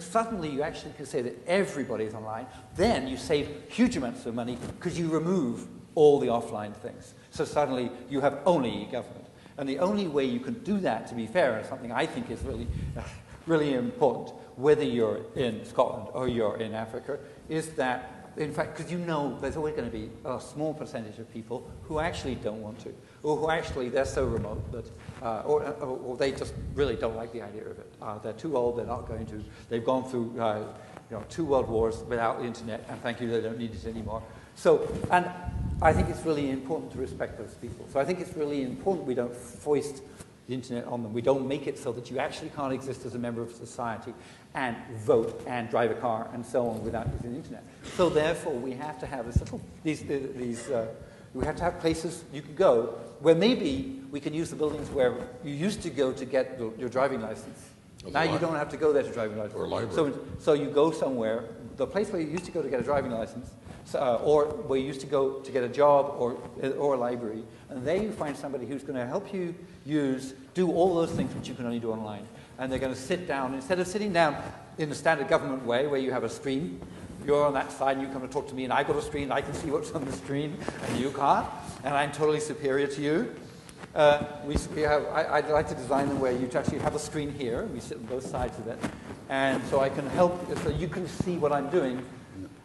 suddenly you actually can say that everybody is online, then you save huge amounts of money because you remove all the offline things. So suddenly you have only e-government. And the only way you can do that, to be fair, and something I think is really, really important, whether you're in Scotland or you're in Africa, is that in fact, because there's always going to be a small percentage of people who actually don't want to, or who actually they're so remote that, or they just really don't like the idea of it. They're too old. They're not going to. They've gone through 2 world wars without the internet, and thank you, they don't need it anymore. So, and I think it's really important to respect those people. So I think it's really important we don't foist the internet on them. We don't make it so that you actually can't exist as a member of society and vote and drive a car and so on without using the internet. So therefore, we have to have we have to have places you can go where maybe we can use the buildings where you used to go to get your driving license. Now you don't have to go there to drive a license. Or library. So you go somewhere, the place where you used to go to get a driving license, or where you used to go to get a job or a library, and there you find somebody who's going to help you do all those things which you can only do online. And they're going to sit down, instead of sitting down in the standard government way where you have a screen, you're on that side and you come to talk to me and I've got a screen, I can see what's on the screen and you can't, and I'm totally superior to you. I'd like to design them where you actually have a screen here, we sit on both sides of it, and so I can help, so you can see what I'm doing,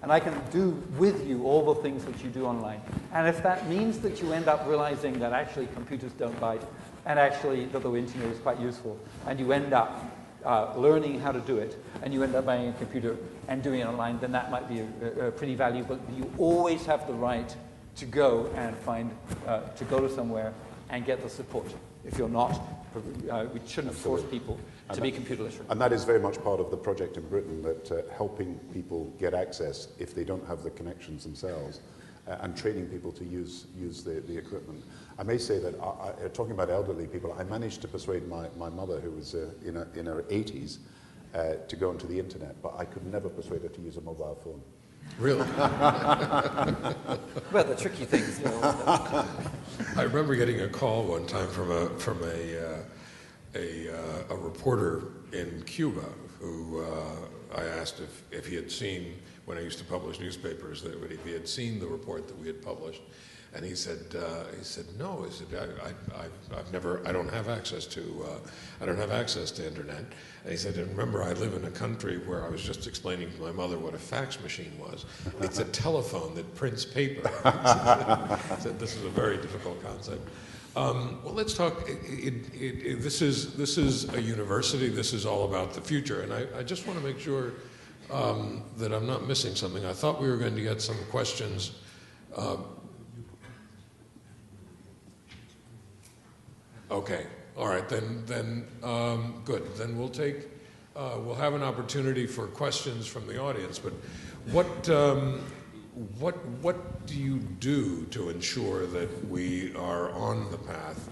and I can do with you all the things that you do online. And if that means that you end up realizing that actually computers don't bite, and actually that the internet is quite useful, and you end up learning how to do it, and you end up buying a computer and doing it online, then that might be pretty valuable. But you always have the right to go and to go to somewhere and get the support. If you're not, we shouldn't force people to be computer literate. And that is very much part of the project in Britain, that helping people get access if they don't have the connections themselves, and training people to use the equipment. I may say that, talking about elderly people, I managed to persuade my mother, who was in her 80s, to go onto the internet, but I could never persuade her to use a mobile phone. Really? Well, the tricky things, you know. I remember getting a call one time from a reporter in Cuba who I asked if he had seen, when I used to publish newspapers, that if he had seen the report that we had published, and he said no. He said I don't have access to internet. And he said, and remember, I live in a country where I was just explaining to my mother what a fax machine was. It's a telephone that prints paper. He said this is a very difficult concept. Well, let's talk. This is a university. This is all about the future, and I just want to make sure that I'm not missing something. I thought we were going to get some questions. Okay, all right, then good. Then we'll have an opportunity for questions from the audience. But what do you do to ensure that we are on the path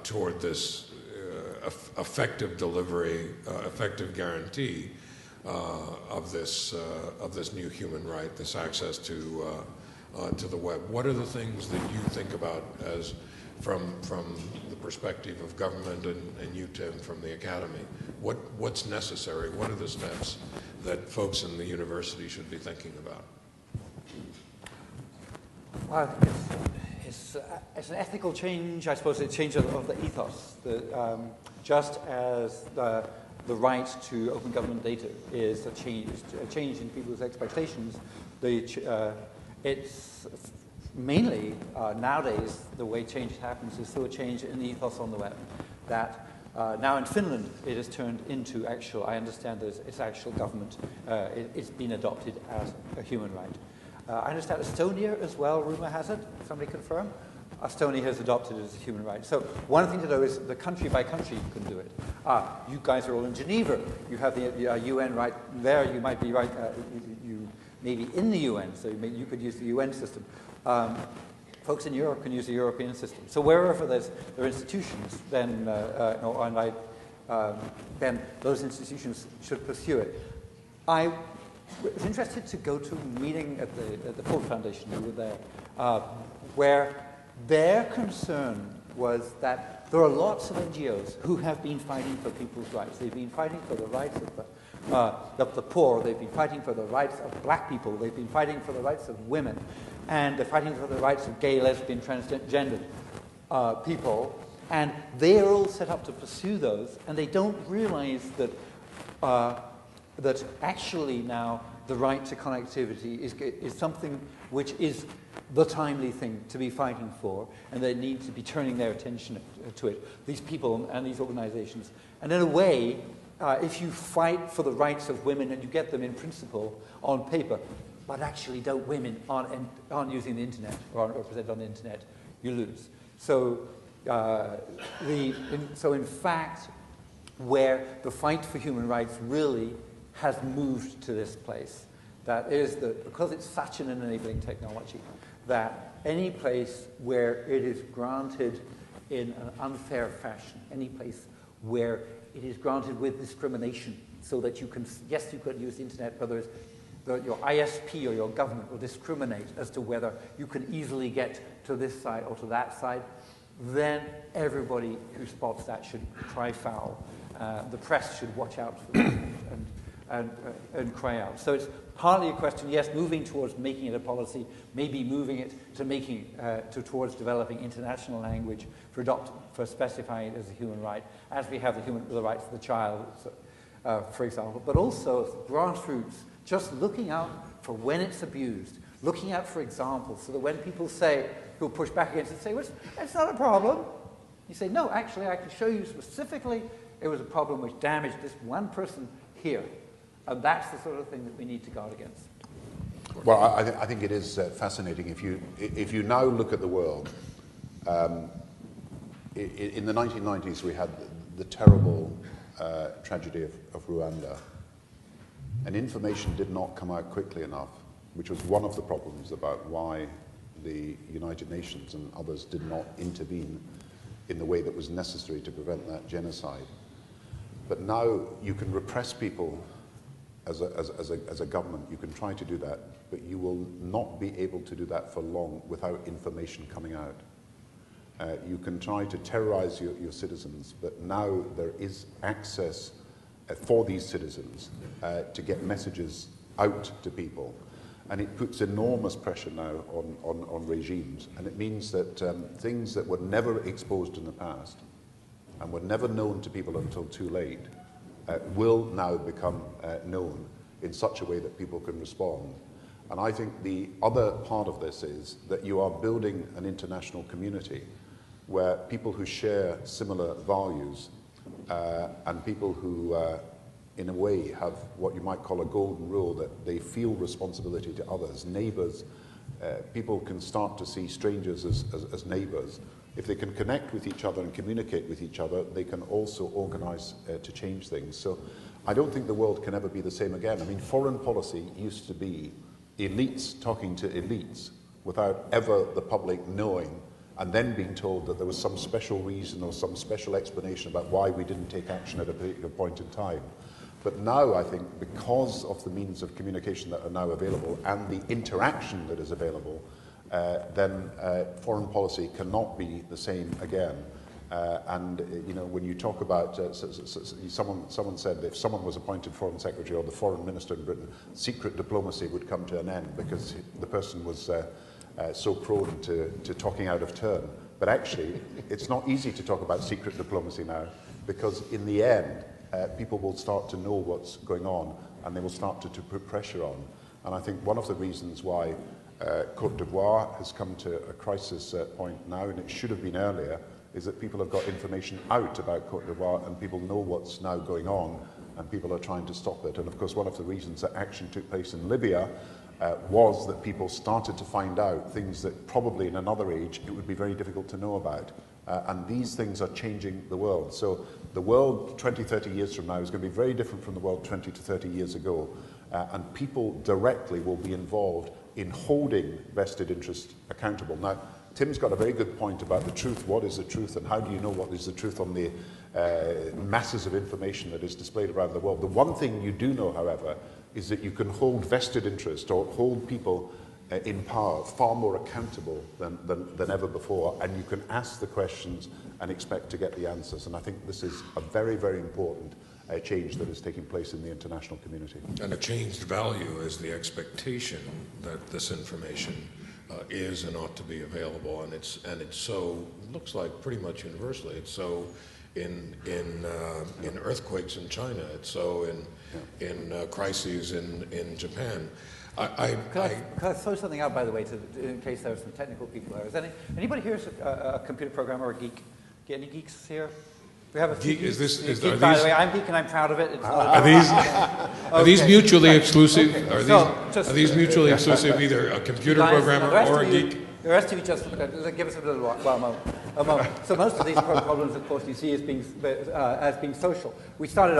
toward this effective delivery, effective guarantee of this new human right, this access to the web? What are the things that you think about as from the perspective of government and you, Tim, from the academy? What's necessary? What are the steps that folks in the university should be thinking about? Well, it's an ethical change, I suppose, a change of the ethos. Just as the right to open government data is a change in people's expectations, it's mainly, nowadays, the way change happens is through a change in the ethos on the web. That now in Finland, it has turned into actual, I understand it's actual government. It's been adopted as a human right. I understand Estonia as well, rumor has it. Somebody confirm? Estonia has adopted it as a human right. So one thing to know is the country by country can do it. You guys are all in Geneva. You have the UN right there. You might be right. You may be in the UN, so you could use the UN system. Folks in Europe can use the European system. So wherever there are institutions, then then those institutions should pursue it. I was interested to go to a meeting at the Ford Foundation. We were there, where their concern was that there are lots of NGOs who have been fighting for people's rights. They've been fighting for the rights of the poor. They've been fighting for the rights of black people. They've been fighting for the rights of women. And they're fighting for the rights of gay, lesbian, transgendered people. And they are all set up to pursue those. And they don't realize that that actually now the right to connectivity is something which is the timely thing to be fighting for, and they need to be turning their attention to it, these people and these organizations. And in a way, if you fight for the rights of women and you get them in principle on paper, but actually women aren't using the internet or aren't represented on the internet, you lose. So So in fact, where the fight for human rights really has moved to this place, that is that because it's such an enabling technology, that any place where it is granted in an unfair fashion, any place where it is granted with discrimination, so that you can, yes, you could use the internet, but your ISP or your government will discriminate as to whether you can easily get to this side or to that side, then everybody who spots that should cry foul. The press should watch out for that and cry out. So it's partly a question, yes, moving towards making it a policy, maybe moving it to towards developing international language for specifying it as a human right, as we have the rights of the child, for example, but also grassroots, just looking out for when it's abused, looking out for examples, so that when people who push back against it, say, well, it's not a problem. You say, no, actually, I can show you specifically it was a problem which damaged this one person here. And that's the sort of thing that we need to guard against. Well, I think it is fascinating. If you now look at the world, in the 1990s we had the terrible tragedy of Rwanda, and information did not come out quickly enough, which was one of the problems about why the United Nations and others did not intervene in the way that was necessary to prevent that genocide. But now you can repress people as a government, you can try to do that, but you will not be able to do that for long without information coming out. You can try to terrorize your citizens, but now there is access for these citizens to get messages out to people. And it puts enormous pressure now on regimes. And it means that things that were never exposed in the past and were never known to people until too late will now become known in such a way that people can respond. And I think the other part of this is that you are building an international community where people who share similar values and people who, in a way, have what you might call a golden rule, that they feel responsibility to others, neighbors. People can start to see strangers as neighbors. If they can connect with each other and communicate with each other, they can also organize to change things. So I don't think the world can ever be the same again. I mean, foreign policy used to be elites talking to elites without ever the public knowing and then being told that there was some special reason or some special explanation about why we didn't take action at a particular point in time. But now, I think, because of the means of communication that are now available and the interaction that is available, then foreign policy cannot be the same again. And you know, when you talk about, someone said if someone was appointed foreign secretary or the foreign minister in Britain, secret diplomacy would come to an end because the person was so prone to talking out of turn. But actually, it's not easy to talk about secret diplomacy now, because in the end, people will start to know what's going on, and they will start to put pressure on. And I think one of the reasons why Côte d'Ivoire has come to a crisis point now, and it should have been earlier, is that people have got information out about Côte d'Ivoire, and people know what's now going on, and people are trying to stop it. And of course, one of the reasons that action took place in Libya was that people started to find out things that probably in another age it would be very difficult to know about. And these things are changing the world. So the world 20, 30 years from now is going to be very different from the world 20 to 30 years ago. And people directly will be involved in holding vested interests accountable. Now, Tim's got a very good point about the truth. What is the truth, and how do you know what is the truth on the masses of information that is displayed around the world? The one thing you do know, however, is that you can hold vested interest or hold people in power far more accountable than ever before, and you can ask the questions and expect to get the answers. And I think this is a very, very important change that is taking place in the international community. And a changed value is the expectation that this information is and ought to be available, and it's so, it looks like pretty much universally. It's so in earthquakes in China. It's so in crises in Japan. Could I throw something out, by the way, in case there are some technical people there? Is anybody here a computer programmer or a geek? Get any geeks here? We have a few geeks. By the way, I'm geek and I'm proud of it. It's are these mutually exclusive? Okay. Are these mutually exclusive, either a computer programmer or a geek? The rest of you just give us a little while moment. So most of these problems, of course, you see as being social. People started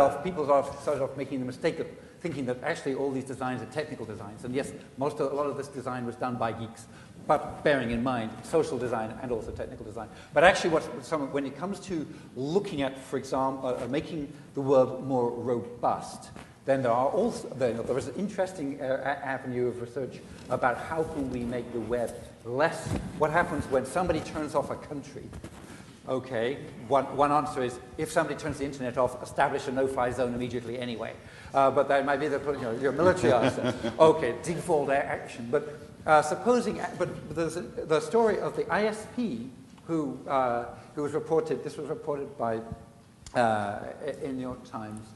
off making the mistake of thinking that actually all these designs are technical designs. And yes, a lot of this design was done by geeks, but bearing in mind social design and also technical design. But actually, when it comes to looking at, for example, making the world more robust, then there is an interesting avenue of research about how can we make the web less. What happens when somebody turns off a country? Okay, one answer is if somebody turns the internet off, establish a no-fly zone immediately anyway. But that might be your military answer. Okay, default action. But there's the story of the ISP who was reported. This was reported by in New York Times.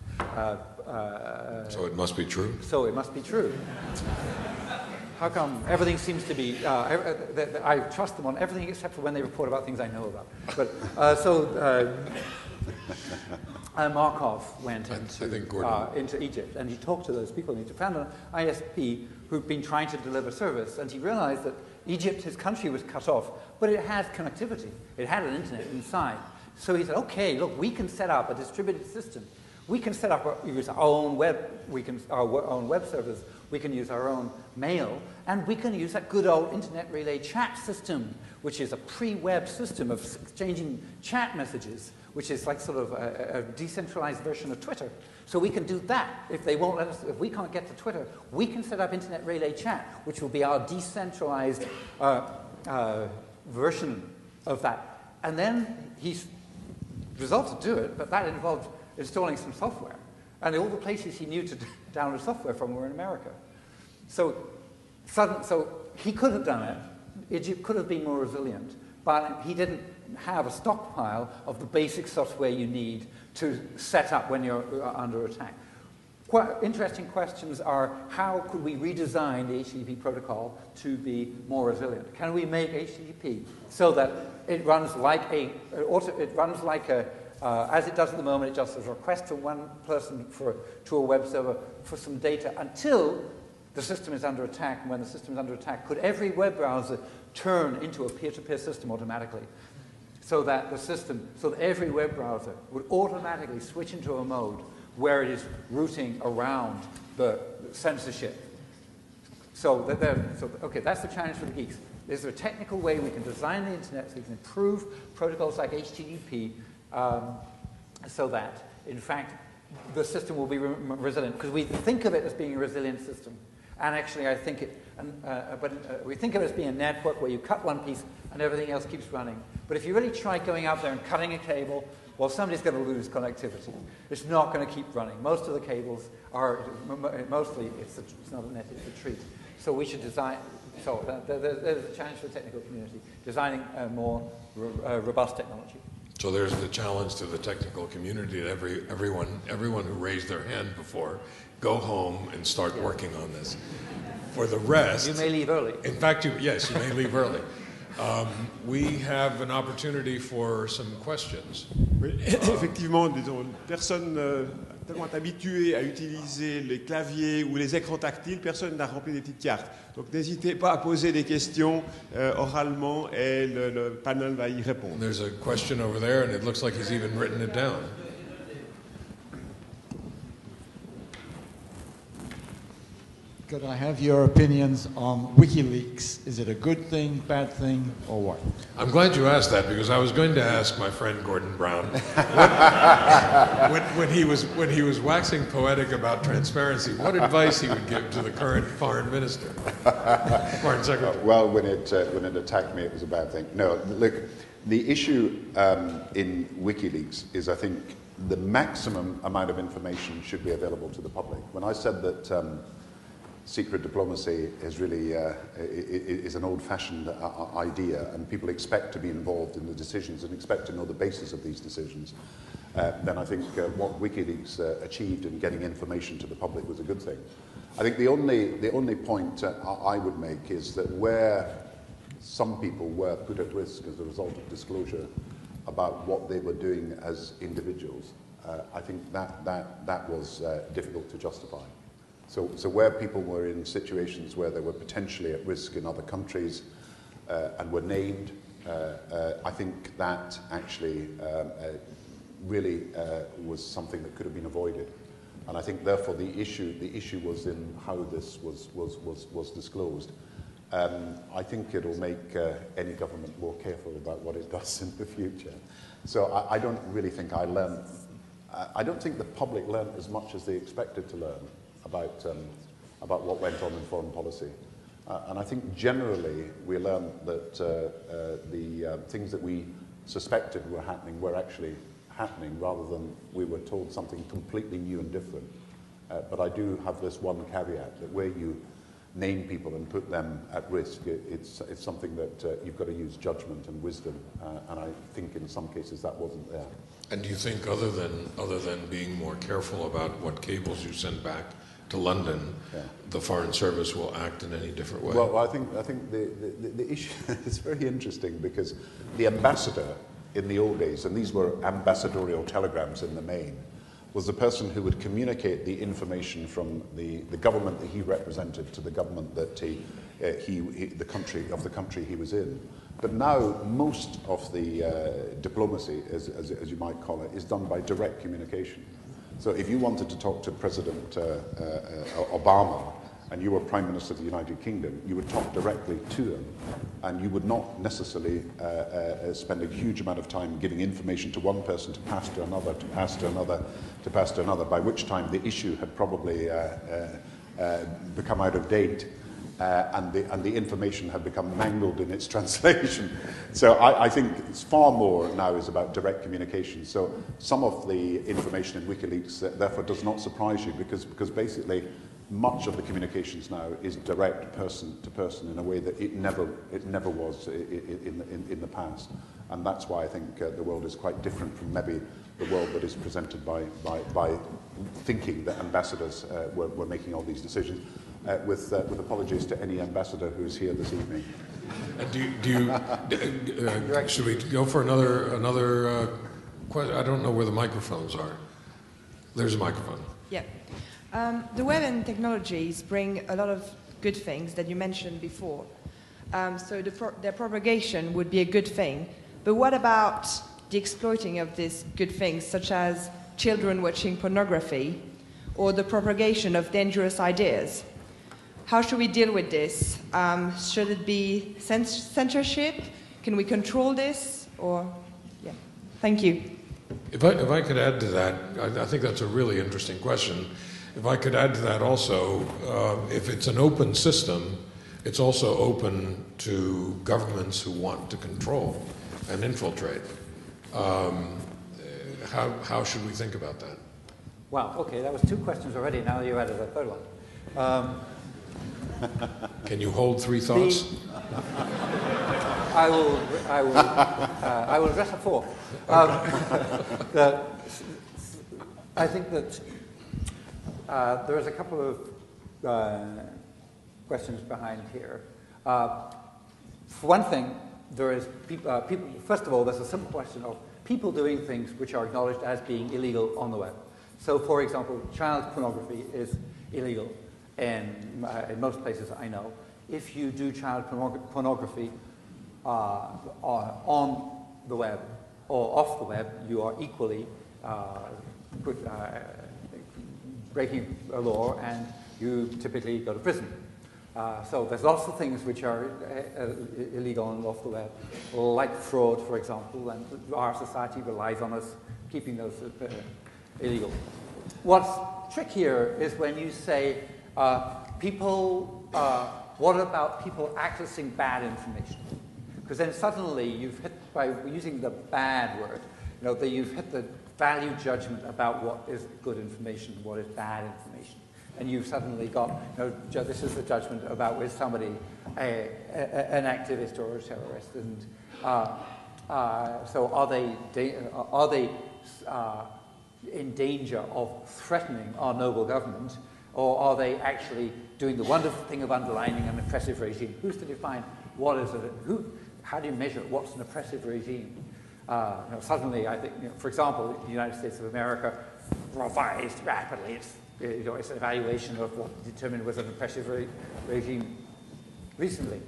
So it must be true. So it must be true. How come everything seems to be, I trust them on everything except for when they report about things I know about. But Markov went into Egypt, and he talked to those people in Egypt, found an ISP who'd been trying to deliver service, and he realized that Egypt, his country, was cut off, but it had connectivity. It had an internet inside. So he said, okay, look, we can set up a distributed system. We can set up use our own web servers. We can use our own mail, and we can use that good old internet relay chat system, which is a pre-web system of exchanging chat messages, which is like sort of a decentralized version of Twitter. So we can do that. If they won't let us, if we can't get to Twitter, we can set up internet relay chat, which will be our decentralized version of that. And then he's resolved to do it, but that involved installing some software. And all the places he knew to download software from were in America. So he could have done it. Egypt could have been more resilient, but he didn't have a stockpile of the basic software you need to set up when you're under attack. Interesting questions are, how could we redesign the HTTP protocol to be more resilient? Can we make HTTP so that it runs like as it does at the moment, it just does a request from one person to a web server for some data until the system is under attack. And when the system is under attack, could every web browser turn into a peer-to-peer system automatically? So that every web browser would automatically switch into a mode where it is routing around the censorship. Okay, that's the challenge for the geeks. Is there a technical way we can design the internet so we can improve protocols like HTTP so that, in fact, the system will be resilient? Because we think of it as being a resilient system. And actually, I think we think of it as being a network where you cut one piece and everything else keeps running. But if you really try going out there and cutting a cable, well, somebody's going to lose connectivity. It's not going to keep running. Most of the cables are, mostly, it's not a net, it's a treat. So we should design, there's a challenge for the technical community, designing a more robust technology. So there's the challenge to the technical community that everyone who raised their hand before, go home and start working on this. For the rest... You may leave early. In fact, yes, you may leave early. We have an opportunity for some questions. Oui, effectivement, disons, personne tellement habituée à utiliser les claviers ou les écrans tactiles, personne n'a rempli des petites cartes. Donc n'hésitez pas à poser des questions oralement et le panel va y répondre. There's a question over there and it looks like he's even written it down. Could I have your opinions on WikiLeaks? Is it a good thing, bad thing, or what? I'm glad you asked that because I was going to ask my friend Gordon Brown when he was waxing poetic about transparency, what advice he would give to the current foreign minister, foreign secretary. Well, when it attacked me, it was a bad thing. No, look, the issue in WikiLeaks is, I think, the maximum amount of information should be available to the public. When I said that secret diplomacy is really is an old-fashioned idea, and people expect to be involved in the decisions and expect to know the basis of these decisions, then I think what WikiLeaks achieved in getting information to the public was a good thing. I think the only point I would make is that where some people were put at risk as a result of disclosure about what they were doing as individuals, I think that was difficult to justify. So where people were in situations where they were potentially at risk in other countries and were named I think that actually really was something that could have been avoided. And I think, therefore, the issue was in how this was disclosed. I think it'll make any government more careful about what it does in the future. So I don't really think I don't think the public learned as much as they expected to learn about what went on in foreign policy. And I think generally we learned that the things that we suspected were happening were actually happening, rather than we were told something completely new and different. But I do have this one caveat, that where you name people and put them at risk, it's something that you've got to use judgment and wisdom, and I think in some cases that wasn't there. And do you think, other than being more careful about what cables you send back to London, the Foreign Service will act in any different way? Well, I think the issue is very interesting, because the ambassador in the old days, and these were ambassadorial telegrams in the main, was the person who would communicate the information from the government that he represented to the government that the country he was in. But now most of the diplomacy, as you might call it, is done by direct communication. So if you wanted to talk to President Obama, and you were Prime Minister of the United Kingdom, you would talk directly to him, and you would not necessarily spend a huge amount of time giving information to one person to pass to another, to pass to another, to pass to another, by which time the issue had probably become out of date, and the information had become mangled in its translation. So I think it's far more now is about direct communication. So some of the information in WikiLeaks therefore does not surprise you, because basically much of the communications now is direct, person to person, in a way that it never was in the past. And that's why I think the world is quite different from maybe the world that is presented by thinking that ambassadors were making all these decisions. With apologies to any ambassador who's here this evening. Should we go for another question? I don't know where the microphones are. There's a microphone. Yeah. The web and technologies bring a lot of good things that you mentioned before. So their propagation would be a good thing. But what about the exploiting of these good things, such as children watching pornography or the propagation of dangerous ideas? How should we deal with this? Should it be censorship? Can we control this? Or, yeah. Thank you. If I could add to that, I think that's a really interesting question. If I could add to that also, if it's an open system, it's also open to governments who want to control and infiltrate. How should we think about that? Wow, okay, that was 2 questions already. Now you added a third one. Can you hold 3 thoughts? I will address a 4th. I think that there is a couple of questions behind here. For one thing, there is people. First of all, there's a simple question of people doing things which are acknowledged as being illegal on the web. So, for example, child pornography is illegal in most places I know. If you do child pornography on the web or off the web, you are equally breaking a law, and you typically go to prison. So there's lots of things which are illegal and off the web, like fraud, for example, and our society relies on us keeping those illegal. What's trickier is when you say what about people accessing bad information? Because then suddenly you've hit, by using the bad word, you've hit the value judgment about what is good information, what is bad information. And you've suddenly got, this is the judgment about is somebody an activist or a terrorist, and so are they in danger of threatening our noble government, or are they actually doing the wonderful thing of underlining an oppressive regime? Who's to define what is it? How do you measure what's an oppressive regime? Suddenly, I think, for example, the United States of America revised rapidly its evaluation of what determined was an oppressive regime recently.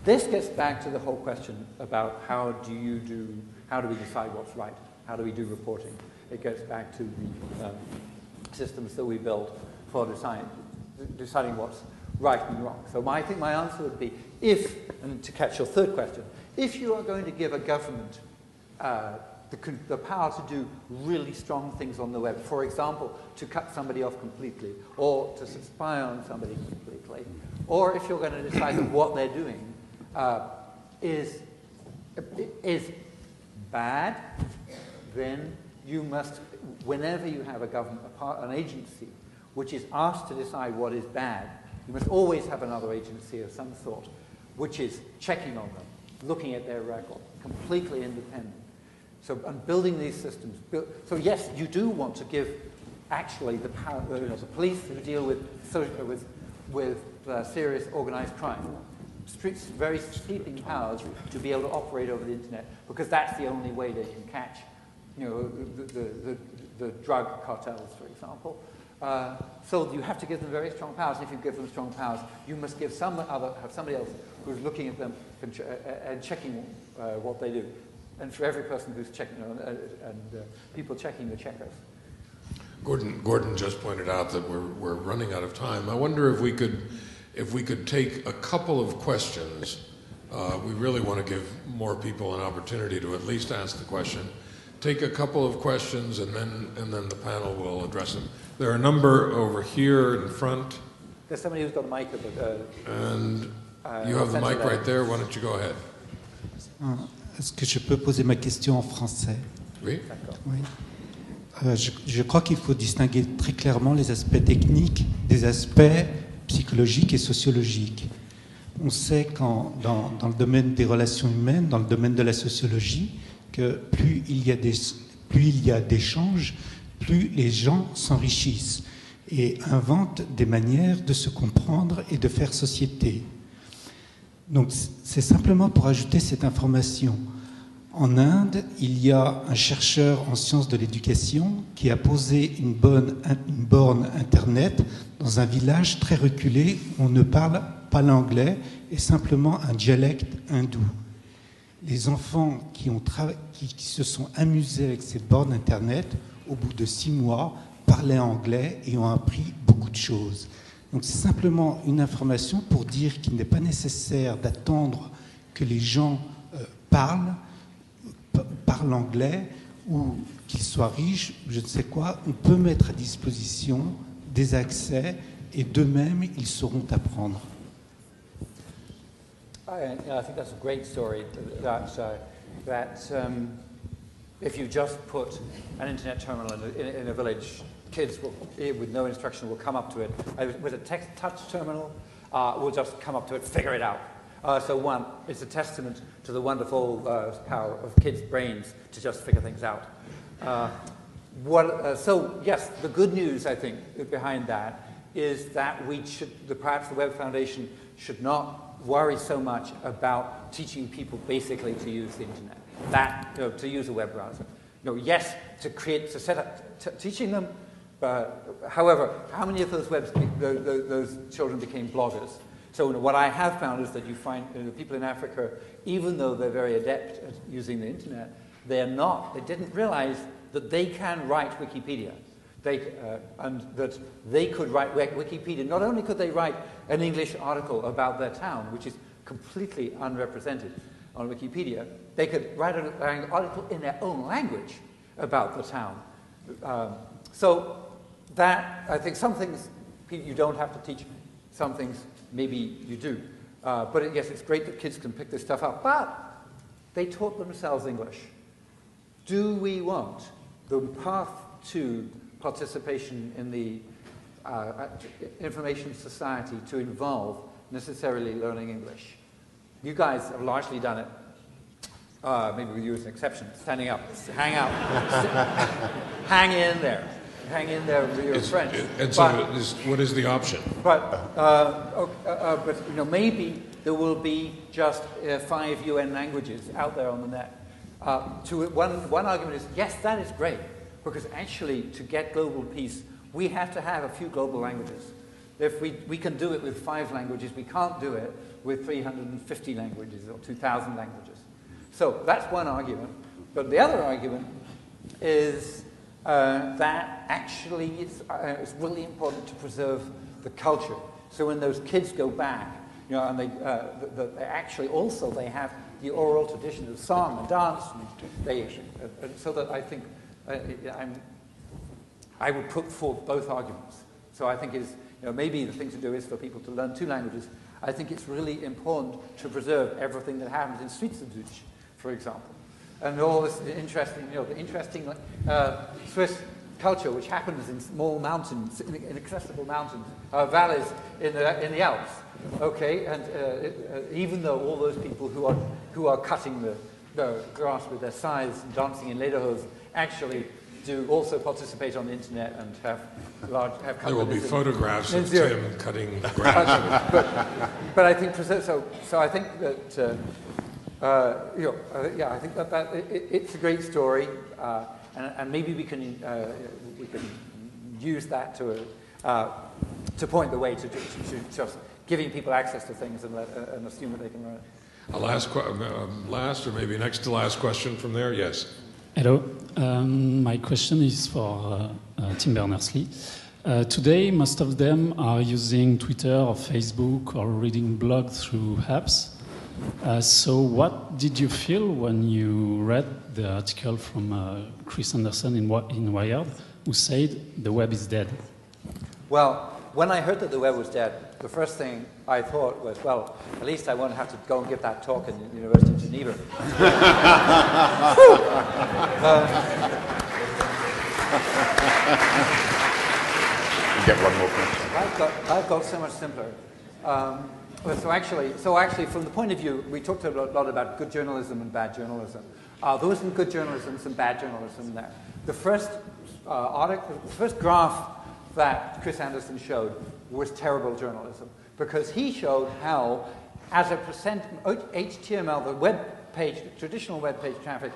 This gets back to the whole question about how do we decide what's right? How do we do reporting? It gets back to the systems that we build for deciding what's right and wrong. So I think my answer would be, and to catch your third question, if you are going to give a government the power to do really strong things on the web, for example, to cut somebody off completely, or to spy on somebody completely, or if you're going to decide that what they're doing is bad, then you must, whenever you have a government, an agency, which is asked to decide what is bad, you must always have another agency of some sort, which is checking on them, looking at their record, completely independent. So, and building these systems. So yes, you do want to give actually the power, the police who deal with serious organized crime, very sweeping powers to be able to operate over the internet, because that's the only way they can catch, the drug cartels, for example. So you have to give them very strong powers. And if you give them strong powers, you must give have somebody else who's looking at them and checking what they do. And for every person who's checking, people checking the checkers. Gordon just pointed out that we're running out of time. I wonder if we could take a couple of questions. We really want to give more people an opportunity to at least ask the question. Take a couple of questions, and then the panel will address them. There are a number over here in front. There's somebody who's got a mic. And you have the mic right there. Why don't you go ahead? Est-ce que je peux poser ma question en français? Oui. Oui. Je crois qu'il faut distinguer très clairement les aspects techniques des aspects psychologiques et sociologiques. On sait dans le domaine des relations humaines, dans le domaine de la sociologie, que plus il y a d'échanges, plus les gens s'enrichissent et inventent des manières de se comprendre et de faire société. Donc c'est simplement pour ajouter cette information. En Inde, il y a un chercheur en sciences de l'éducation qui a posé une borne Internet dans un village très reculé où on ne parle pas l'anglais et simplement un dialecte hindou. Les enfants qui se sont amusés avec cette borne Internet, au bout de 6 mois, parlaient anglais et ont appris beaucoup de choses. Donc c'est simplement une information pour dire qu'il n'est pas nécessaire d'attendre que les gens parlent anglais ou qu'ils soient riches, je ne sais quoi. On peut mettre à disposition des accès et d'eux-mêmes, ils sauront apprendre. I think that's a great story, that if you just put an internet terminal in a village, kids with no instruction will come up to it. With a touch terminal, will just come up to it, figure it out. So it's a testament to the wonderful power of kids' brains to just figure things out. So yes, the good news, I think, behind that is that perhaps the Web Foundation should not worry so much about teaching people basically to use the internet, to use a web browser. Yes, to set up teaching them. However, how many of those children became bloggers? So what I have found is that you find people in Africa, even though they're very adept at using the internet, they didn't realize that they can write Wikipedia. And that they could write Wikipedia. Not only could they write an English article about their town, which is completely unrepresented on Wikipedia, they could write an article in their own language about the town. So that, I think some things you don't have to teach, some things maybe you do. But yes, it's great that kids can pick this stuff up. But they taught themselves English. Do we want the path to participation in the information society to involve necessarily learning English? You guys have largely done it. Maybe with you as an exception, standing up, hang out, hang in there. Hang in there with your friends. And so what is the option? But maybe there will be just 5 UN languages out there on the net. One argument is, yes, that is great, because actually to get global peace, we have to have a few global languages. If we can do it with 5 languages, we can't do it with 350 languages or 2,000 languages. So that's one argument. But the other argument is that actually it's really important to preserve the culture. So when those kids go back, and they actually also they have the oral tradition of song and dance, and so that I think I would put forth both arguments. So I think maybe the thing to do is for people to learn 2 languages. I think it's really important to preserve everything that happens in Schweizerdeutsch, for example, and all this interesting, the interesting Swiss culture which happens in small mountains, in inaccessible mountains, valleys in the Alps. Okay, and even though all those people who are cutting the grass with their scythes and dancing in lederhosen actually do also participate on the internet and have companies. There will be photographs of Tim cutting the grass. but I think so. I think that I think that it's a great story, and maybe we can use that to point the way to just giving people access to things and assume that they can learn it. A last or maybe next to last question from there. Yes. Hello. My question is for Tim Berners-Lee. Today, most of them are using Twitter or Facebook or reading blogs through apps. So what did you feel when you read the article from Chris Anderson in Wired, who said the web is dead? Well, when I heard that the web was dead, the first thing I thought was, well, at least I won't have to go and give that talk in the University of Geneva. You get one more question. I've got so much simpler. So actually, from the point of view, we talked a lot about good journalism and bad journalism. There was some good journalism, some bad journalism there. The first graph that Chris Anderson showed was terrible journalism, because he showed how, as a percent, HTML, the web page, traditional web page traffic,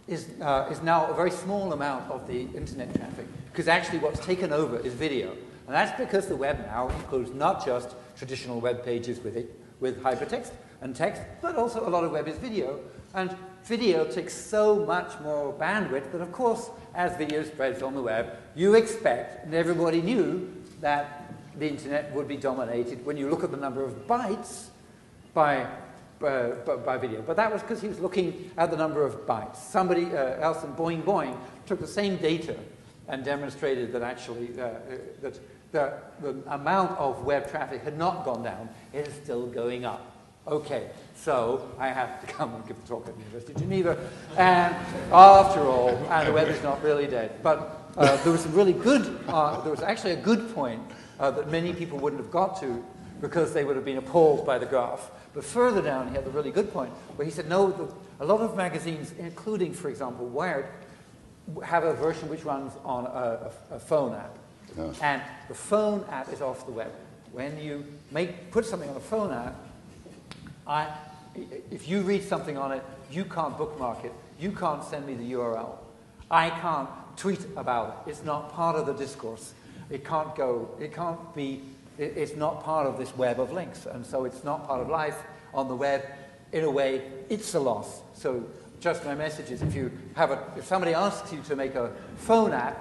is now a very small amount of the internet traffic, because actually what's taken over is video. And that's because the web now includes not just traditional web pages with hypertext and text, but also a lot of web is video. And video takes so much more bandwidth that, of course, as video spreads on the web, you expect, and everybody knew, that the internet would be dominated when you look at the number of bytes by video. But that was because he was looking at the number of bytes. Somebody else in Boing Boing took the same data and demonstrated that actually that the amount of web traffic had not gone down, it is still going up. Okay, so I have to come and give a talk at the University of Geneva, and after all, the web is not really dead. But there was some really good, there was actually a good point that many people wouldn't have got to because they would have been appalled by the graph. But further down, he had the really good point where he said, no, a lot of magazines, including, for example, Wired, have a version which runs on a phone app. Oh. And the phone app is off the web. When you put something on a phone app, if you read something on it, you can't bookmark it. You can't send me the URL. I can't tweet about it. It's not part of the discourse. It's not part of this web of links. And so it's not part of life on the web. In a way, it's a loss. So just my message is, if somebody asks you to make a phone app,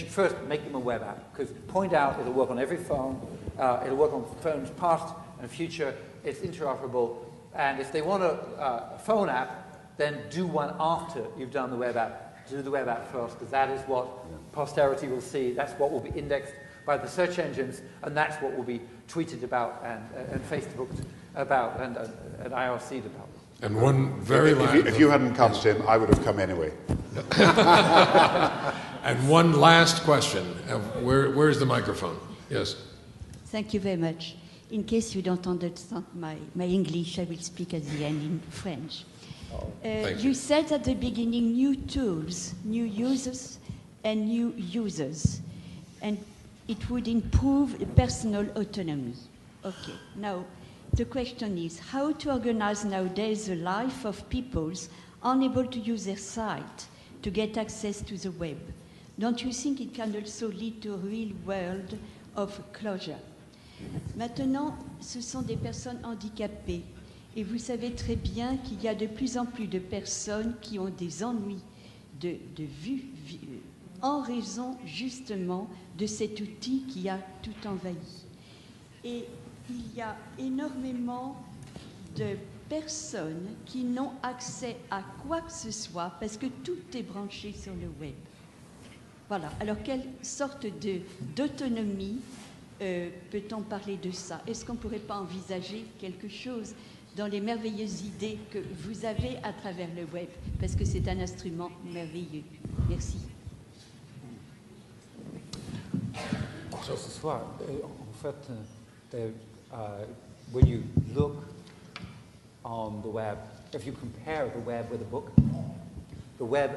first make them a web app. Because point out, it'll work on every phone. It'll work on phones past and future. It's interoperable, and if they want a phone app, then do one after you've done the web app. Do the web app first, because that is what posterity will see. That's what will be indexed by the search engines, and that's what will be tweeted about and Facebooked about and IRC'd about. And one very last... If you hadn't come, Tim, I would have come anyway. And one last question. Where's the microphone? Yes. Thank you very much. In case you don't understand my English, I will speak at the end in French. You said at the beginning new tools, new users, and new users. And it would improve personal autonomy. Okay, now the question is how to organize nowadays the life of people unable to use their site to get access to the web. Don't you think it can also lead to a real world of closure? Maintenant, ce sont des personnes handicapées. Et vous savez très bien qu'il y a de plus en plus de personnes qui ont des ennuis de vue en raison justement de cet outil qui a tout envahi. Et il y a énormément de personnes qui n'ont accès à quoi que ce soit parce que tout est branché sur le web. Voilà. Alors, quelle sorte d'autonomie peut-on parler de ça? Est-ce qu'on ne pourrait pas envisager quelque chose dans les merveilleuses idées que vous avez à travers le web? Parce que c'est un instrument merveilleux. Merci. Ce soir, en fait, when you look on the web, if you compare the web with a book, the web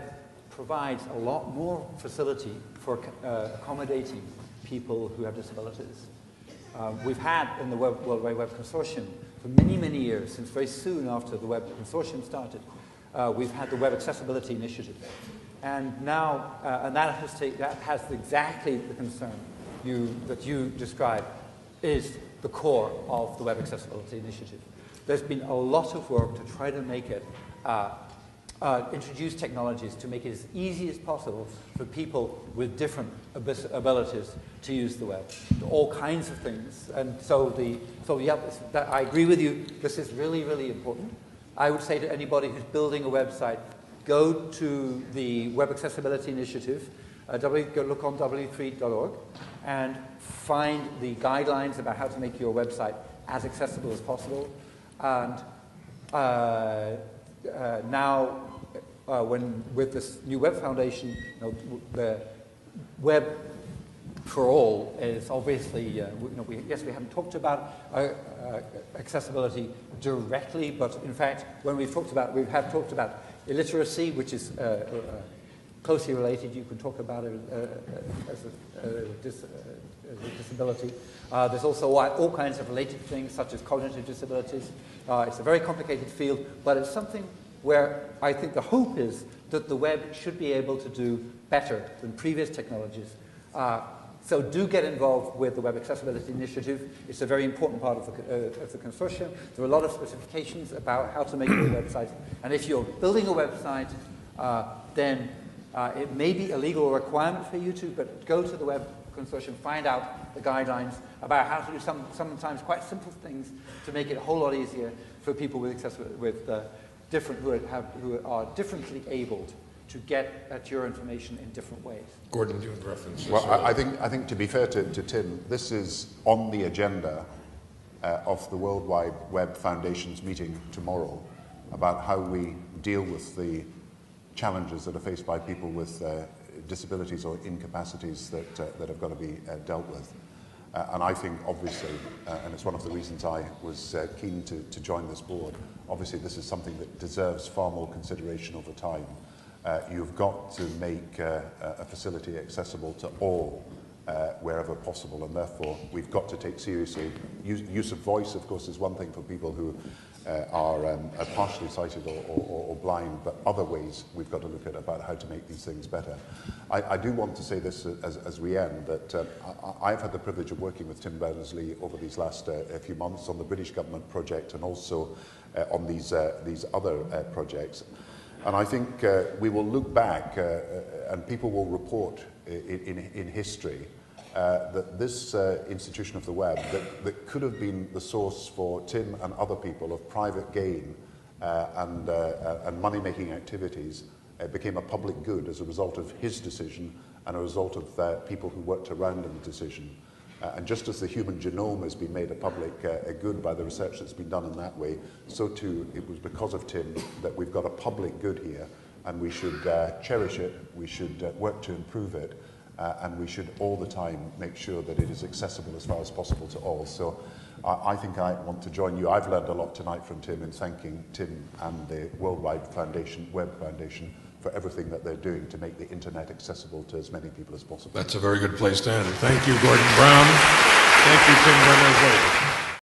provides a lot more facility for accommodating people who have disabilities. We've had in the World Wide Web Consortium for many, many years, since very soon after the Web Consortium started, we've had the Web Accessibility Initiative. And now, and that has exactly the concern that you described, is the core of the Web Accessibility Initiative. There's been a lot of work to try to make it, introduce technologies to make it as easy as possible for people with different abilities to use the web, all kinds of things. And so yeah, I agree with you, this is really, really important. I would say to anybody who's building a website, go to the Web Accessibility Initiative, go look on w3.org, and find the guidelines about how to make your website as accessible as possible. And now, with this new Web Foundation, the Web for All is obviously, yes, we haven't talked about accessibility directly, but in fact, when we have talked about illiteracy, which is closely related. You can talk about it as a disability. There's also all kinds of related things, such as cognitive disabilities. It's a very complicated field, but it's something where I think the hope is that the web should be able to do better than previous technologies. So do get involved with the Web Accessibility Initiative. It's a very important part of the consortium. There are a lot of specifications about how to make your website. And if you're building a website, then it may be a legal requirement for you to, but go to the Web Consortium, find out the guidelines about how to do sometimes quite simple things to make it a whole lot easier for people with who are differently abled to get at your information in different ways. Gordon, do you have references? Well, I think to be fair to Tim, this is on the agenda of the World Wide Web Foundation's meeting tomorrow about how we deal with the challenges that are faced by people with disabilities or incapacities that have got to be dealt with. And I think, obviously, and it's one of the reasons I was keen to join this board, obviously this is something that deserves far more consideration over time. You've got to make a facility accessible to all wherever possible, and therefore we've got to take seriously use of voice. Of course, is one thing for people who are partially sighted or blind, but other ways we've got to look at about how to make these things better. I do want to say this as we end, that I've had the privilege of working with Tim Berners-Lee over these last few months on the British government project and also on these other projects. And I think we will look back and people will report in history that this institution of the web that could have been the source for Tim and other people of private gain and money-making activities became a public good as a result of his decision and a result of people who worked around the decision. And just as the human genome has been made a public good by the research that's been done in that way, so too it was because of Tim that we've got a public good here, and we should cherish it, we should work to improve it, and we should all the time make sure that it is accessible as far as possible to all. So I think I want to join you. I've learned a lot tonight from Tim in thanking Tim and the Worldwide Foundation, Web Foundation, for everything that they're doing to make the internet accessible to as many people as possible. That's a very good place to end. Thank you, Gordon Brown. Thank you, Tim Berners-Lee.